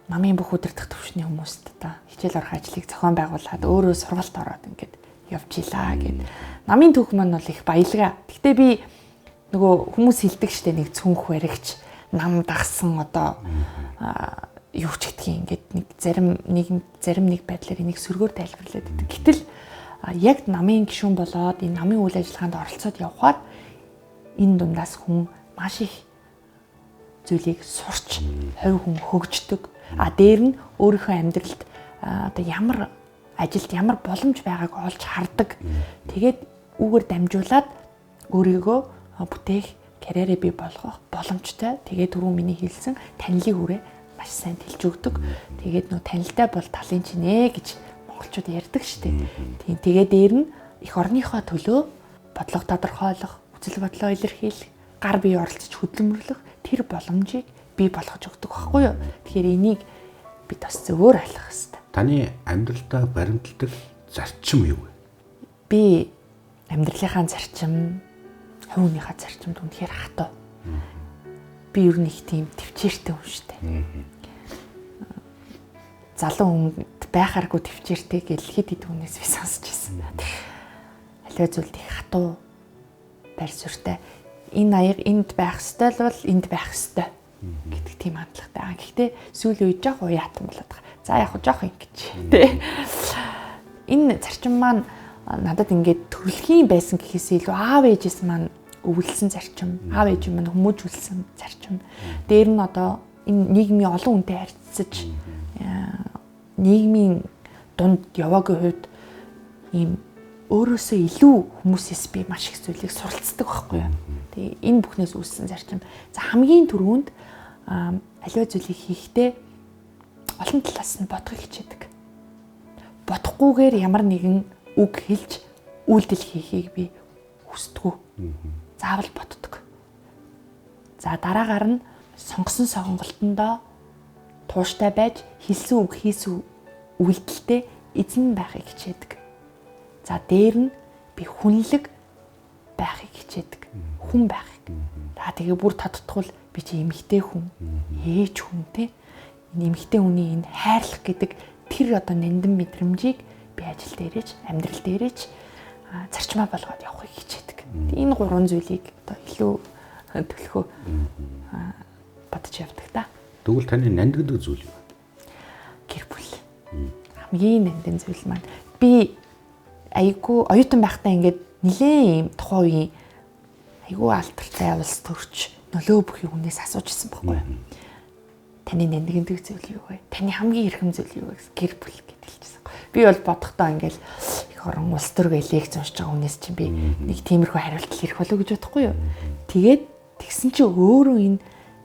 намын бүх удирдах төвшний хүмүүст одоо хичээл орох ажлыг зохион байгуулад өөрөө сургалт ороод ингээд явж илаа гэд. Намын түүх маань бол их баялгаа. Гэхдээ би нөгөө хүмүүс хэлдэг штэ нэг цүнх баригч нам дагсан одоо юу ч гэдгийг ингээд нэг зарим нэг байдлаар энийг сөргөөр тайлбарлаад байдаг. Гэтэл яг намын гишүүн болоод энэ намын үйл ажиллагаанд оролцоод явхаар энэ дундаас хүн маш их зүйлийг сурч хувь хүн хөгждөг. Дээр нь өөрийнхөө амьдралд одоо ямар ажилд ямар боломж байгааг олж хардаг. Тэгээд үүгээр дамжуулаад өөрийгөө бүтээх карьерээ бий болгох боломжтой. Тэгээд түрүү миний хэлсэн танилын хүрээ маш сайн тэлж өгдөг. Тэгээд нөө танилтай бол талын чинээ гэж монголчууд ярьдаг шүү дээ. Тэгээд дээр нь эх орныхоо төлөө бодлого тодорхойлох, үзэл бодлоо илэрхийлэх, гар бие оролцож хөдөлмөрлөх тэр боломжийг бий болгож өгдөг байхгүй юу? Тэгэхээр энийг бид бас зөвөр ойлгох хэрэгтэй. Таны амьдралдаа баримталдаг зарчим юу вэ? Би амьдралынхаа зарчим, хувийнхаа зарчимд үнэхээр хатуу. Би ер нь их тийм төвчээртэй хүн шүү дээ. Залуу хүнд байхааргүй төвчээртэй гэж хэд хэд хүнээс би сонсч байсан. Аливаа зүйлд их хатуу байр суурьтай. Энэ аяг энд байх ёстой л бол энд байх ёстой гэдэг тийм хандлагатай. Гэхдээ сүүлийн үед жоох уяатан болоод байгаа. За яг жоох ингэж тий. Энэ зарчим маань надад ингээд төрөлхийн байсан гэхээсээ илүү аав ээжээс маань өвлсөн зарчим, аав ээж маань хүмүүжүүлсэн зарчим. Дээр нь одоо энэ нийгмийн олон хүнтэй харьцаж нийгмийн дунд яваагийн хувьд ийм өөрөөсөө илүү хүмүүсээс би маш их зүйлийг суралцдаг байхгүй юу. Тэгээ энэ бүхнээс үүссэн зарчим. За хамгийн түрүүнд аливаа зүйлийг хийхдээ олон талаас нь бодохыг хичээдэг. Бодохгүйгээр ямар нэгэн үг хэлж үйлдэл хийхийг би хүсдэг. Заавал боддог. За дараагаар нь сонгосон сонголтондоо тууштай байж хэлсэн үг хийсэн үйлдэлтэй эзэн байхыг хичээдэг. За дээр нь би хүнлэг байхыг хичээдэг. Хүн байхыг. За тэгээ бүр тодтгол би чи эмэгтэй хүн, ээж хүн те. Энэ эмэгтэй хүний энэ хайрлах гэдэг тэр одоо нандин мэдрэмжийг би ажил дээрээч, амьдрал дээрээч зарчмаа болгоод явахыг хичээдэг. Энэ гурван зүйлийг одоо илүү төлөхөө бодож явдаг та. Тэгвэл таны нандиндаг зүйл юу? Гэр бүл. Хамгийн нандин зүйл маань би айгүй оюутан байхдаа ингээд нилээн юм тухайн үеийн айгүй алдартай улс төрч нөлөө бүхий хүнээс асууж ирсэн байхгүй юу? Таны нандиндаг зүйл юу вэ? Таны хамгийн эрхэм зүйл юу вэ? Гэр бүл гэж хэлчихсэн. Би бол бодохдоо ингээд их орон улс төргөө лекц уншиж байгаа хүнээс чинь би нэг тиймэрхүү хариулт хэлэх болов гэж бодохгүй юу? Тэгээд тэгсэн чинь өөрөө энэ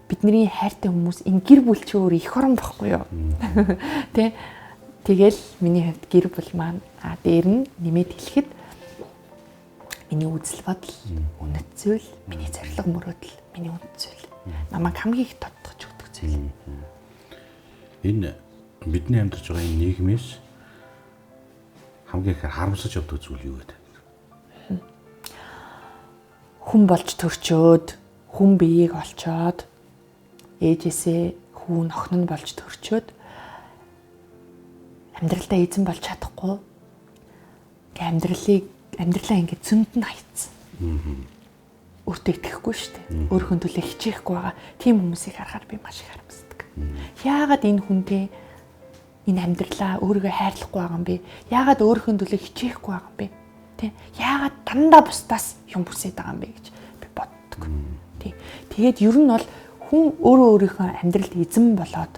бидний хайртай хүмүүс энэ гэр бүл чи өөр их орон байхгүй юу? Тэ? Тэгэл миний хувьд гэр бүл маань дээр нь нэмээд хэлэхэд миний үзэл бодол, үнэт зүйл, миний зорилго мөрөөдөл, миний үнэт зүйл. Намайг хамгийн их тодтогч өгдөг зүйл. Энэ бидний амьдарч байгаа энэ нийгмээс хамгийн их харамсаж явдаг зүйл юу вэ? Хүн болж төрчөөд, хүн биеийг олцоод, ээжээсээ хүүн охин нь болж төрчөөд амьдралдаа эзэн болж чадахгүй. Амьдралаа ингээд цөмд нь хайцсан. Өөртөө итгэхгүй шүү дээ. Өөрийнхөө төлөө хичээхгүй байгаа тийм хүмүүсийг харахаар би маш их харамсдаг. Яагаад энэ хүнтэй энэ амьдралаа өөрийгөө хайрлахгүй байгаа юм бэ? Яагаад өөрийнхөө төлөө хичээхгүй байгаа юм бэ? Тэ? Яагаад дандаа бусдаас юм хүсээд байгаа юм бэ гэж би боддог. Тий. Тэгээд ер нь бол хүн өөрөө өөрийнхөө амьдралд эзэн болоод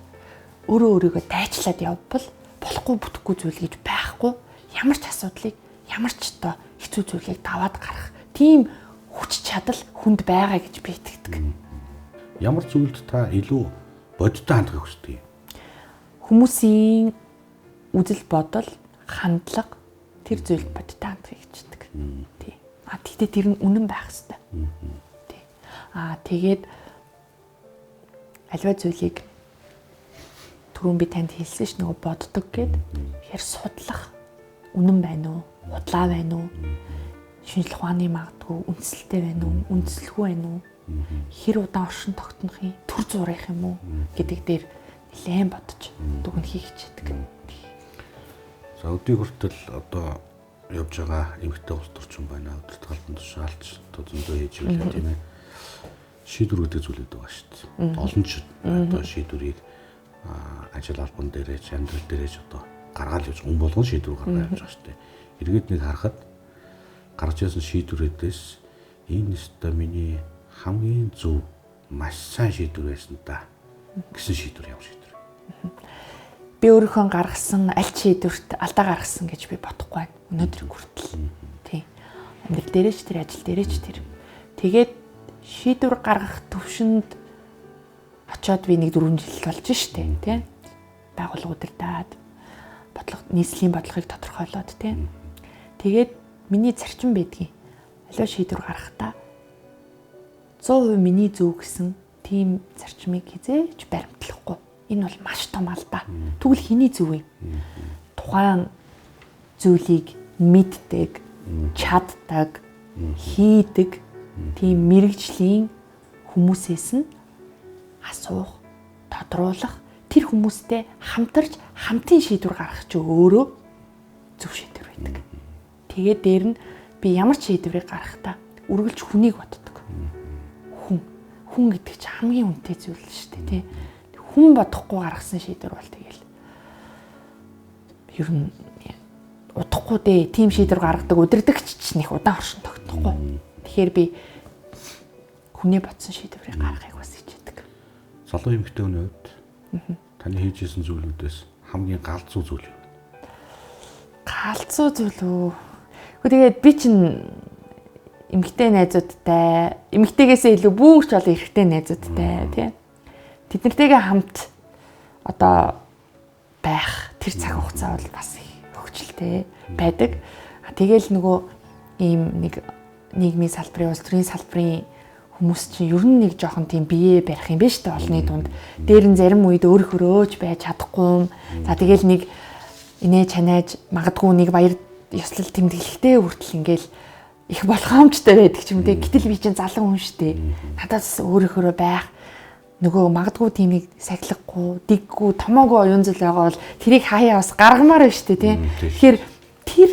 өөрөө өөрийгөө дайчлаад явбал болохгүй бүтэхгүй зүйл гэж байхгүй. Ямар ч асуудлыг, ямар ч одоо хэцүү зүйлийг даваад гарах тийм хүч чадал хүнд байгаа гэж би итгэдэг. Ямар зүйлд та илүү бодиттой хандахыг хүсдэг юм? Хүмүүсийн үзэл бодол, хандлага тэр зүйлд бодиттой хандахыг хичдэг. Тий. Тэгтээ тэр нь үнэн байх хэрэгтэй. Тий. Тэгээд аливаа зүйлийг түрүүн би танд хэлсэн ш нөгөө боддог гэд ихэр судлах үнэн байна уу? Удлаа байна уу? Шинжлэх ухааны магадгүй үндсэлтэй байна уу? Үндсэлгүй байна уу? Хэр удаан оршин тогтнох юм? Төр зурах юм уу? Гэдэг дээр нэлээд бодож дүгнэхийг хичээдэг. За өдний хүртэл одоо явж байгаа эмэгтэй улс төрчин байна. Өдөрт галбан тушаалч зөндөө хийж байлаа тийм ээ. Шийдвэр гэдэг зүйлүүд байгаа шүү дээ. Олон ч одоо шийдвэрийг ажил албан дээрээ, амьдрал дээрээ одоо гаргаад явж хүн болгон шийдвэр гаргаад явж байгаа шүү дээ. Эргээд нэг харахад гарч ирсэн шийдвэрээс энэ өстө миний хамгийн зөв маш сайн шийдвэр байсан та гэсэн шийдвэр ямар шийдвэр? Би өөрийнхөө гаргасан аль шийдвэрт алдаа гаргасан гэж би бодохгүй байна. Өнөөдрийг хүртэл. Тий. Амьдрал дээрээ ч тэр, ажил дээрээ ч тэр. Тэгээд шийдвэр гаргах төвшөнд очоод би нэг 4 жил болж штэ, тий. Байгууллагуудад нийслэлийн бодлогыг тодорхойлоод, тий. Тэгээд миний зарчим байдгийн аливаа шийдвэр гаргахдаа 100% миний зөв гэсэн тийм зарчмыг хизээж баримтлахгүй. Энэ бол маш том алдаа. Тэгвэл хэний зөв юм? Тухайн зүйлийг мэддэг, чаддаг, хийдэг тийм мэрэгжлийн хүмүүсээс нь асуух, тодруулах, тэр хүмүүстэй хамтарч хамтын шийдвэр гаргах ч өөрөө зөв шийдвэр байдаг. Тэгээд дээр нь би ямар ч шийдвэрийг гаргахдаа үргэлж хүнийг боддог. Хүн гэдэг чинь хамгийн үнэтэй зүйл шүү дээ, тий. Хүн бодохгүй гаргасан шийдвэр бол тэгэл ер нь удахгүй дээ. Тим шийдвэр гаргадаг удирдагч ч нэг удаан оршин тогтнохгүй. Тэгэхээр би хүний бодсон шийдвэрийг гаргахыг бас хичээдэг. Залуу эмэгтэй хүний хувьд таны хийж исэн зүйлүүдээс хамгийн галзуу зүйл юу? Галзуу зүйл үү? Тэгээд би чинь эмэгтэй найзуудтай, эмэгтэйгээсээ илүү бүгч бол эрэгтэй найзуудтай тий. Тэднэртэйгээ хамт одоо байх тэр цаг хугацаа бол бас их хөвгчлээ байдаг. Тэгэл нөгөө ийм нэг нийгмийн салбарын, улс төрийн салбарын хүмүүс чинь ер нь нэг жоохон тийм бие барих юм биш үү олны дунд. Дээр нь зарим үед өөрөөрөөж байж чадахгүй. За тэгэл нэг инээ чанайж магадгүй нэг баяр ёслол тэмдэглэхтэй хүртэл ингээл их болгоомжтой байдаг ч юм те. Гэтэл би чинь залан хүн шүү дээ. Надад өөрөөрөө байх нөгөө магадгүй тиймийг сахилахгүй, диггүй, томоогүй оюун зүйл байгаа бол тэрийг хаяа бас гаргамаар байна шүү дээ тий. Тэгэхээр тэр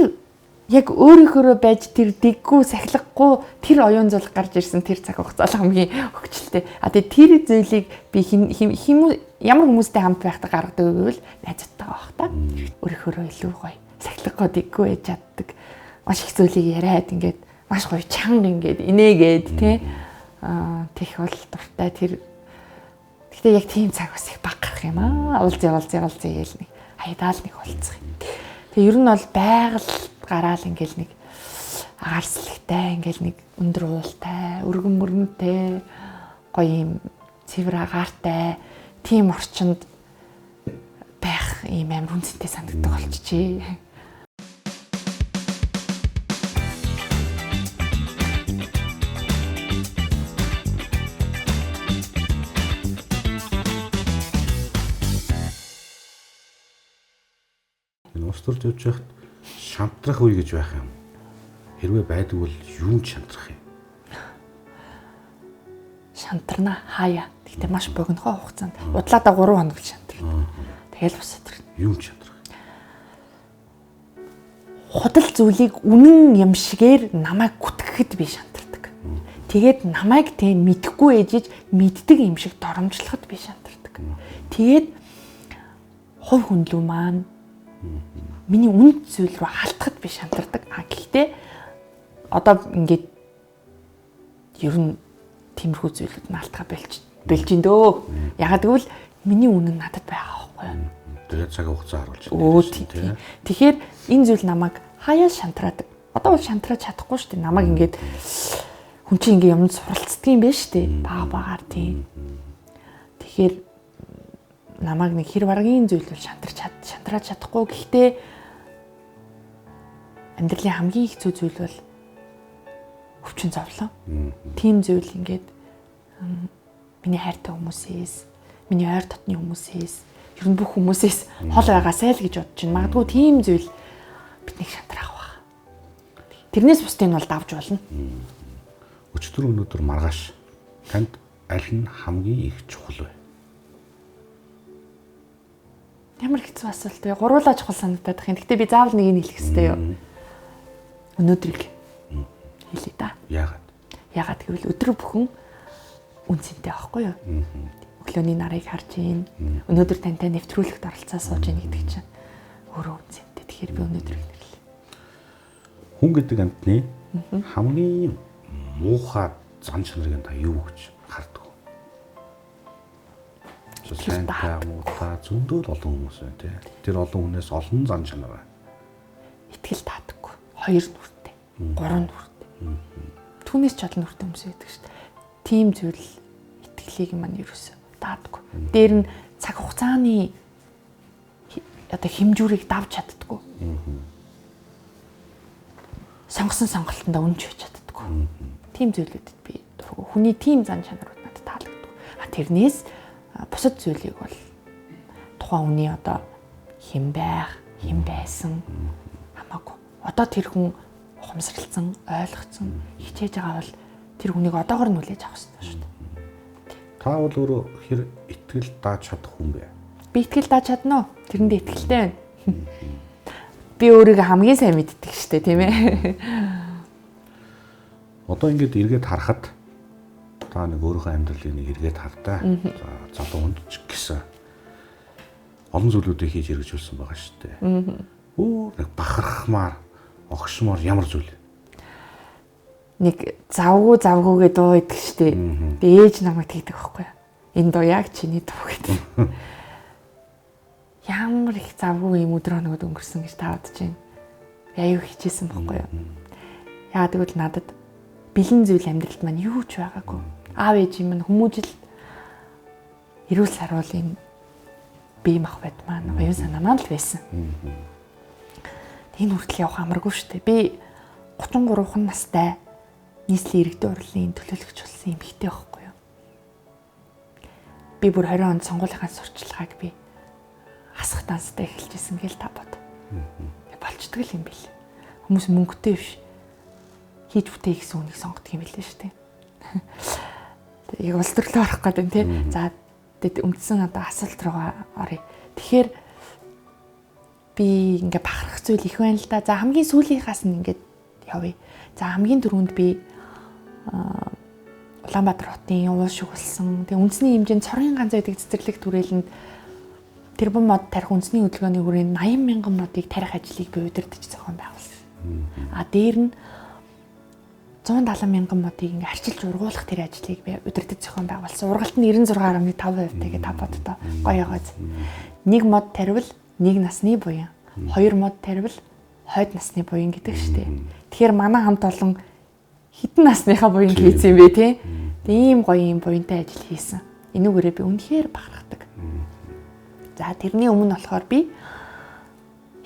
яг өөрөөрөө байж тэр диггүй, сахилахгүй тэр оюун зүйл гарч ирсэн тэр цаг хугацаа хамгийн хөвгчлээ. Тэгээ тэр зүйлийг би ямар хүмүүстэй хамт байхдаа гаргадаг гэвэл найзтайгаа байх та. Өөрөөрөө илүү гоё, сахилахгүй, диггүй байж чаддаг. Маш их зүйлийг яриад ингээд маш гоё чанга ингээд инээгээд тий. Тех бол дуртай тэр. Гэтэ яг тийм цаг бас их баг гарах юм аа. Уулз яал гээл нэг хайдаал нэг болцох юм. Тэгээ ер нь бол байгаль гараал ингээл нэг агаарслагтай ингээл нэг өндөр уултай, өргөн мөрөнтэй гоё юм цэвэр агаартай тийм орчинд байх юм амар үнцэнтэй санагддаг болчихжээ. босдорж явж байхад шантрах үе гэж байх юм. Хэрвээ байдаг бол юунд шантрах юм? Шантрна хаяа. Гэхдээ маш богинохоо хугацаанд удлаадаа 3 хоног л шантрна. Тэгэл босоод ирнэ. Юунд шантрах? Худал зүйлийг үнэн юм шигээр намайг гүтгэхэд би шантардаг. Тэгээд намайг тэ мэдхгүй ээжиж мэддэг юм шиг доромжлоход би шантардаг. Тэгээд хувь хүнлүү маань миний үнэт зүйл рүү халтахад би шантардаг. Гэхдээ одоо ингээд ер нь тиймэрхүү зүйлүүд нь алтгаа бэлж ин дөө. Ягаад гэвэл миний үнэн надад байгаа байхгүй юу? Тэгээд цаг хугацаа харуулж байна. Тэгэхээр энэ зүйл намайг хаяа шантраадаг. Одоо бол шантраад чадахгүй шүү дээ. Намайг ингээд хүн чинь ингээд юмд суралцдаг юм байна шүү дээ. Багаар тийм. Тэгэхээр намайг нэг хэр баргийн зүйл бол шантраад чадахгүй. Гэхдээ амьдралын хамгийн хэцүү зүйл бол өвчин зовлон. Тийм зүйл ингээд миний хайртай хүмүүсээс, миний ойр дотны хүмүүсээс, ер нь бүх хүмүүсээс хол байгаасай л гэж бодож байна. Магадгүй тийм зүйл биднийг шантраах баг. Тэрнээс бусдыг нь бол давж болно. Өчтөр өнөөдөр маргааш танд аль нь хамгийн их чухал вэ? Ямар хэцүү асуулт вэ? Гуруулаа чухал санагдаад байна. Гэхдээ би заавал нэг нь хэлэх хэрэгтэй юу? Өнөөдрийг хэлээ да. Яагаад гэвэл өдөр бүхэн үнцэнтэй байхгүй юу? Өглөөний нарыг харж ийн. Өнөөдөр тантай нэвтрүүлэгт оролцоо сууж ийн гэдэг чинь өөрөө үнцэнтэй. Тэгэхээр би өнөөдрийг нэрлэе. Хүн гэдэг амьтны хамгийн муухай зан чанарыг та юу гэж хардаг вэ? Сайнтай муутай зөндөө олон хүмүүс байна тий. Тэр олон хүнээс олон зан чанар байна. Итгэл таадаггүй. 2 нүртэй, 3 нүртэй. Түүнээс ч олон нүртэй хүмүүс байдаг шүү дээ. Тийм зүйл итгэлийг маань ерөөсөө таадаггүй. Дээр нь цаг хугацааны одоо хэмжүүрийг давж чаддаггүй. Сонгосон сонголтондоо үнж хийж чаддаггүй. Тийм зүйлүүдэд би дургу. Хүний тийм зан чанарууд надад таалагддаг. Тэрнээс бусад зүйлийг бол тухайн хүний одоо хэн байх, хэн байсан хамаагүй. Одоо тэр хүн ухамсарлцсан, ойлгоцсон, хичээж байгаа бол тэр хүнийг одоогор нь хүлээж авах хэрэгтэй шүү дээ. Та бол өөрөө хэр итгэл дааж чадах хүн бэ? Би итгэл дааж чадна уу? Тэрэндээ итгэлтэй байна. Би өөрийгөө хамгийн сайн мэддэг шүү дээ, тийм ээ. Одоо ингэж эргээд харахад та нэг өөрийнхөө амьдралыг нэг эргээд хардаа. За залуу хүнд ч гэсэн олон зүйлүүдийг хийж хэрэгжүүлсэн байгаа шүү дээ. Нэг бахархмаар, огшмоор ямар зүйл? Нэг завгүй дуу идэг шүү дээ. Тэгээ ээж намайг тэгдэг байхгүй юу? Энэ дуу яг чиний дуу гэдэг. Ямар их завгүй юм өдөр хоногуд өнгөрсөн гэж та бодож байна. Би аюу хичээсэн байхгүй юу? Яагаад гэвэл надад бэлэн зүйл амьдралд маань юу ч байгаагүй. Аав ээж минь хүмүүжил эрүүл саруулын бие махбод маань оюун санаа маань л байсан. Энэ хүртэл явах амаргүй шүү дээ. Би 33 настай нийслэлийн иргэдийн урлын төлөөлөгч болсон эмэгтэй байхгүй юу? Би бүр 20 онд сонгуулийнхаа сурчлагыг би хасах данстай эхэлжсэн гээл та бод. Болчдөг юм бэл. Хүмүүс мөнгөтэй биш. Хийж бүтээ гэсэн үнийг сонгодог юм билээ шүү дээ. Яг улс төрлөө орох гэдэг нь тий. За үндсэн одоо асуулт руугаа оръё. Тэгэхээр би ингээ бахарах зүйл их байна л да. За хамгийн сүүлийнхаас нь ингээд явъя. За хамгийн түрүүнд би Улаанбаатар хотын уул шүглсэн. Тэгээ үндэсний хэмжээнд цорын ганц байдаг цэцэрлэг түрээлэнд тэрбум мод тарих үндэсний хөдөлгөөний хүрээнд 80 мянган модыг тарих ажлыг би удирдах зохион байгуулсан. Дээр нь 170 мянган модыг ингээ арчилж ургуулах тэр ажлыг би удирдах зохион байгуулсан. Ургалт нь 96.5% тэгээ та боддоо гоё гоц. Нэг мод таривал нэг насны буян, 2 мод таривал хойд насны буян гэдэг штеп. Тэгэхээр манай хамт олон хэдэн насныхаа буян хийсэн юм бэ те? Тийм гоё юм буянтай ажил хийсэн. Энүүгээрээ би үнэхээр бахархдаг. За тэрний өмнө болохоор би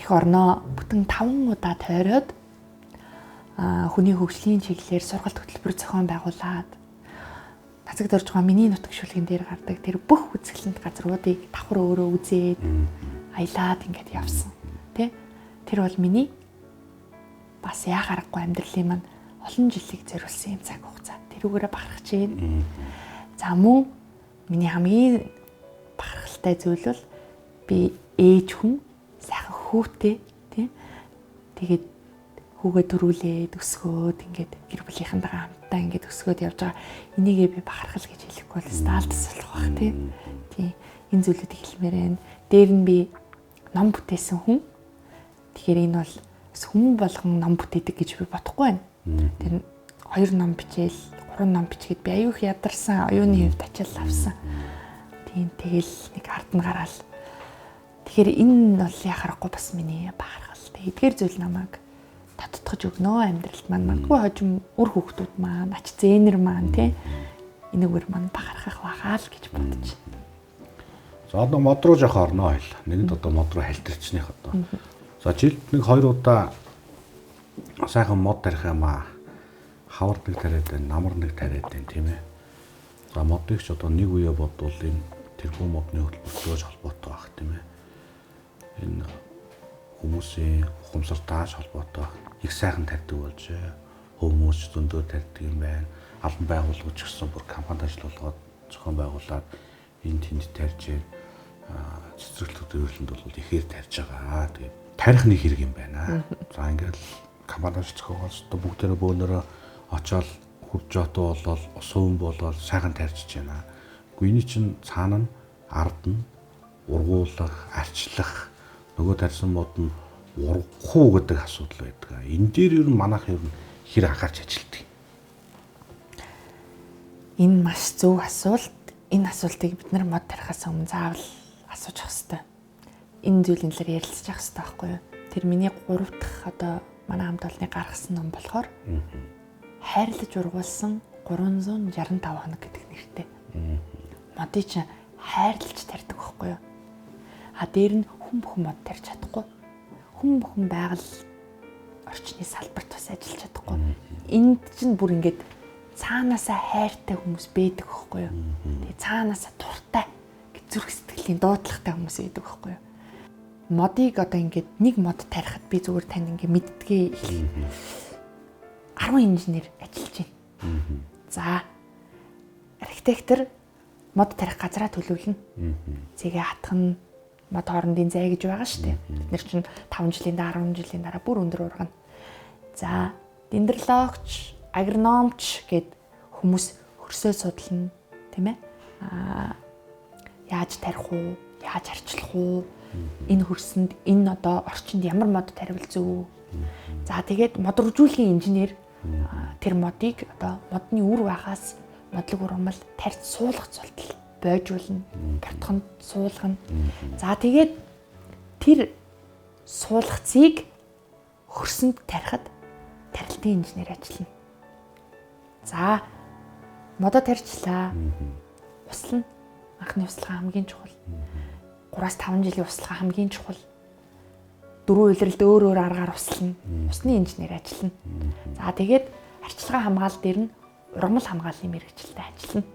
эх орноо бүтэн 5 удаа тойроод хүний хөгжлийн чиглэлээр сургалт хөтөлбөр зохион байгуулад нацагд орж байгаа миний нутаг шүлгэн дээр гардаг тэр бүх үзэсгэлэнт газруудыг давхар өөрөө үзээд аялаад ингээд явсан. Тэ? Тэр бол миний бас яхаарахгүй амьдралын маань олон жилиг зориулсан юм цаг хугацаа. Тэрүүгээрээ бахархаж байна. За мөн миний хамгийн бахархалтай зүйл бол би ээж хүн сайхан хүүтэй тийм. Тэгээд хүүгээ төрүүлээд өсгөөд ингээд гэр бүлийнхэнтэйгээ хамтдаа ингээд өсгөөд явж байгаа. Энийгээ би бахархал гэж хэлэхгүй бол сталдс болох байх тийм. Тийм. Энэ зүйлүүдийг хэлмээр байна. Дээр нь би ном бүтээсэн хүн. Тэгэхээр энэ бол хүн болгон ном бүтээдэг гэж би бодохгүй байна. Тэр 2 ном бичээл, 3 ном бичгээд би аюух ядарсан, оюуны хувьд ачаал авсан. Тийм тэгэл нэг ард нь гараал. Тэгэхээр энэ бол яхахгүй бас миний бахархал. Эдгээр зүйл намайг татдагж өгнөө амьдралд маань. Магадгүй хожим үр хүүхдүүд маань, ач зээнэр маань тий энэгээр маань бахархах байгаал гэж бодож. За одоо мод руу жоох орноо хэл. Нэгэд одоо мод руу халтирчнийх одоо. За жилд нэг 2 удаа сайхан мод тарих юм аа. Хавар нэг тариад байна, намар нэг тариад байна тийм ээ. За модыг ч одоо нэг үе бодвол энэ тэрбум модны хөтөлбөртөөж холбоотой байх тийм ээ. Энэ хүмүүсийн ухамсартайж холбоотой их сайхан тарьдаг болж хүмүүс зөндөө тарьдаг юм байна. Албан байгууллагч гэсэн бүр компанид ажиллуулгаад зохион байгуулад энэ тэнд тарьж цэцэрлэгт төрөлд бол ихээр тарьж байгаа. Тэгээд тарих нэг хэрэг юм байна. За ингээл компанид зохиогоос одоо бүгдээрээ бөөнөрөө очоод хурж отоо болоод усуун болоод сайхан тарьж байна. Гүйний чинь цаана нь ард нь ургуулах, арчлах нөгөө тарьсан мод нь ургах уу гэдэг асуудал байдаг. Энэ дээр ер нь манайх ер нь хэр анхаарч ажилладаг. Энэ маш зөв асуулт. Энэ асуултыг бид нар мод тарихаас өмнө заавал асууж авах хэрэгтэй. Энэ зүйлийн талаар ярилцах хэрэгтэй байхгүй юу? Тэр миний 3 дахь одоо манай хамт олонны гаргасан ном болохоор хайрлаж ургуулсан 365 хоног гэдэг нэртэй. Модыг чинь хайрлаж тарьдаг байхгүй юу? А дээр нь хүн бүхэн мод тарьж чадахгүй. Хүн бүхэн байгаль орчны салбарт бас ажиллаж чадахгүй. Энд чинь бүр ингээд цаанаасаа хайртай хүмүүс байдаг байхгүй юу? Тэгээ цаанаасаа дуртай гэж зүрх сэтгэлийн дуудлагатай хүмүүс байдаг байхгүй юу? Модыг одоо ингээд нэг мод тарихад би зүгээр танд ингээд мэддгээ 10 инженер ажиллаж байна. За архитектор мод тарих газраа төлөвлөнө. Зэгээ хатах нь мод хоорондын зай гэж байгаа шүү дээ. Бид нар чинь 5 жилийн дараа 10 жилийн дараа бүр өндөр ургана. За дендрологч, агрономч гэд хүмүүс хөрсөө судална, тийм ээ? Яаж тарих уу? Яаж арчлах уу? Энэ хөрсөнд энэ одоо орчинд ямар мод таривал зөв? За тэгээд модоржуулгийн инженер тэр модыг одоо модны үр багаас модлог ургамал тарьж суулгах зултал бойжуулна, ботхонд суулгана. За тэгээд тэр суулгацыг хөрсөнд тарихад тарилтын инженер ажиллана. За модоо тарьчлаа. Услана. Анхны услага хамгийн чухал. 3-5 жилийн услага хамгийн чухал. 4 улиралд өөр аргаар услана. Усны инженер ажиллана. За тэгээд арчилгаа хамгаалал дээр нь ургамал хамгааллын мэргэжилтэд ажиллана.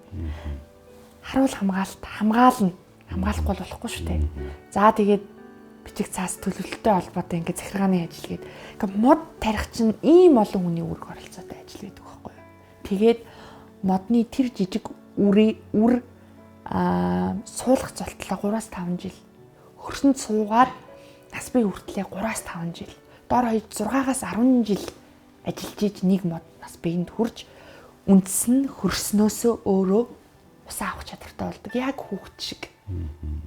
Харуул хамгаалалт хамгаална. Хамгаалахгүй бол болохгүй шүү дээ. За тэгээд бичиг цаас төлөвлөлттэй холбоотой ингээд захиргааны ажил гээд ингээд мод тарих чинь ийм олон хүний үүрэг оролцоотой ажил гэдэг байхгүй юу. Тэгээд модны тэр жижиг үр суулгах золтлоо 3-5 жил хөрсөнд суугаад нас бие хүртлээ 3-5 жил дор хаяж 6-аас 10 жил ажиллаж иж нэг мод нас биеинд хүрч үндс нь хөрснөөсөө өөрөө усаа авах чадвартай болдог. Яг хүүхэд шиг.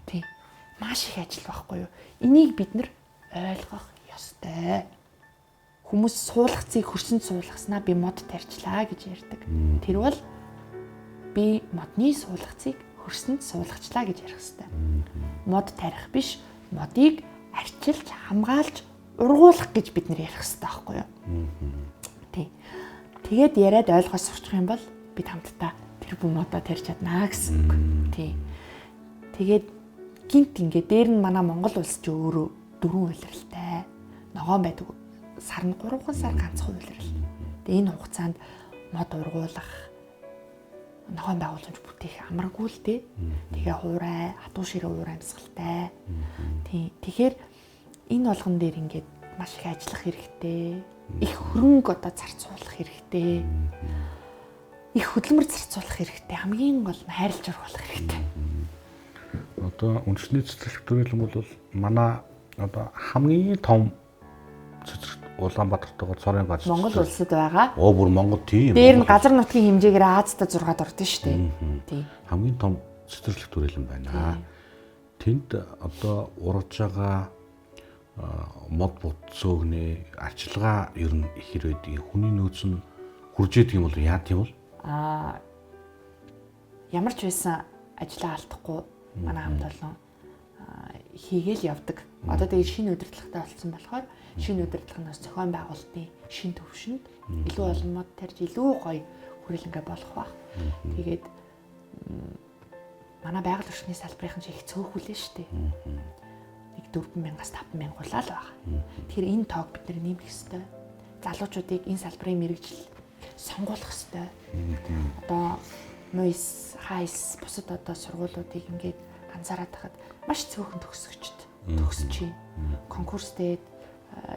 Тийм. Маш их ажил байхгүй юу? Энийг бид нар ойлгох ёстой. Хүмүүс суулгацыг хөрсөнд суулгаснаа би мод тарьчлаа гэж ярьдаг. Тэр бол би модны суулгацыг хөрсөнд суулгачлаа гэж ярих ёстой. Мод тарих биш, модыг арчилж, хамгаалж, ургуулах гэж бид нар ярих ёстой байхгүй юу? Тийм. Тэгээд яриад ойлгож сурчих юм бол бид хамтдаа тэр бүм модоо тарьж чаднаа гэсэн үг. Тийм. Тэгээд гинт ингээ дээр нь манай Монгол улс ч өөрөө 4 улиралтай. Ногоон байдаг. Сар нь 3 сар ганцхан улирал. Тэгээ энэ хугацаанд мод ургуулах, ногоон байгууламж бүтээх амаргүй л дээ. Тэгээ хуурай, хатуу ширээ уур амьсгалтай. Тийм. Тэгэхээр энэ болгон дээр ингээд маш их ажиллах хэрэгтэй. Их хөрөнгө одоо зарцуулах хэрэгтэй. Их хөдөлмөр зарцуулах хэрэгтэй. Хамгийн гол нь хайрлаж ургуулах хэрэгтэй. Одоо үндэсний цэцэрлэг төрөлн бол манай одоо хамгийн том цэцэрлэг Улаанбаатартайгаар цорын гац Монгол улсад байгаа. Оо бүр Монгол тийм. Дээр нь газар нутгийн хэмжээгээр Азиад 6-д ордог шүү дээ. Тийм. Хамгийн том цэцэрлэг төрөлн байна. Тэнд одоо урж байгаа мод будцөөгний арчилгаа ер нь их хэрэг байдаг. Хүний нөөц нь хурж идэг юм бол яа тийм бол? Ямар ч байсан ажлаа алдахгүй манай хамт олон хийгээл явдаг. Одоо тэгээд шинэ удирдлагатай болсон болохоор шинэ удирдлагынаас зохион байгуулалтын шинэ төвшөнд илүү олон мод тарж илүү гоё хүрээлэнгээ болох байх. Тэгээд манай байгаль орчны салбарын чинь их цөөхүүлээ шүү дээ. Нэг 4,000-аас 5,000 гулаал байгаа. Тэгэхээр энэ тоог бид нэмэх ёстой. Залуучуудыг энэ салбарын мэргэжил сонгуулах ёстой. Одоо МУИС, ХАИС бусад одоо сургуулиудыг ингээд ганцаараа тахад маш цөөхөн төгсөж конкурс дээр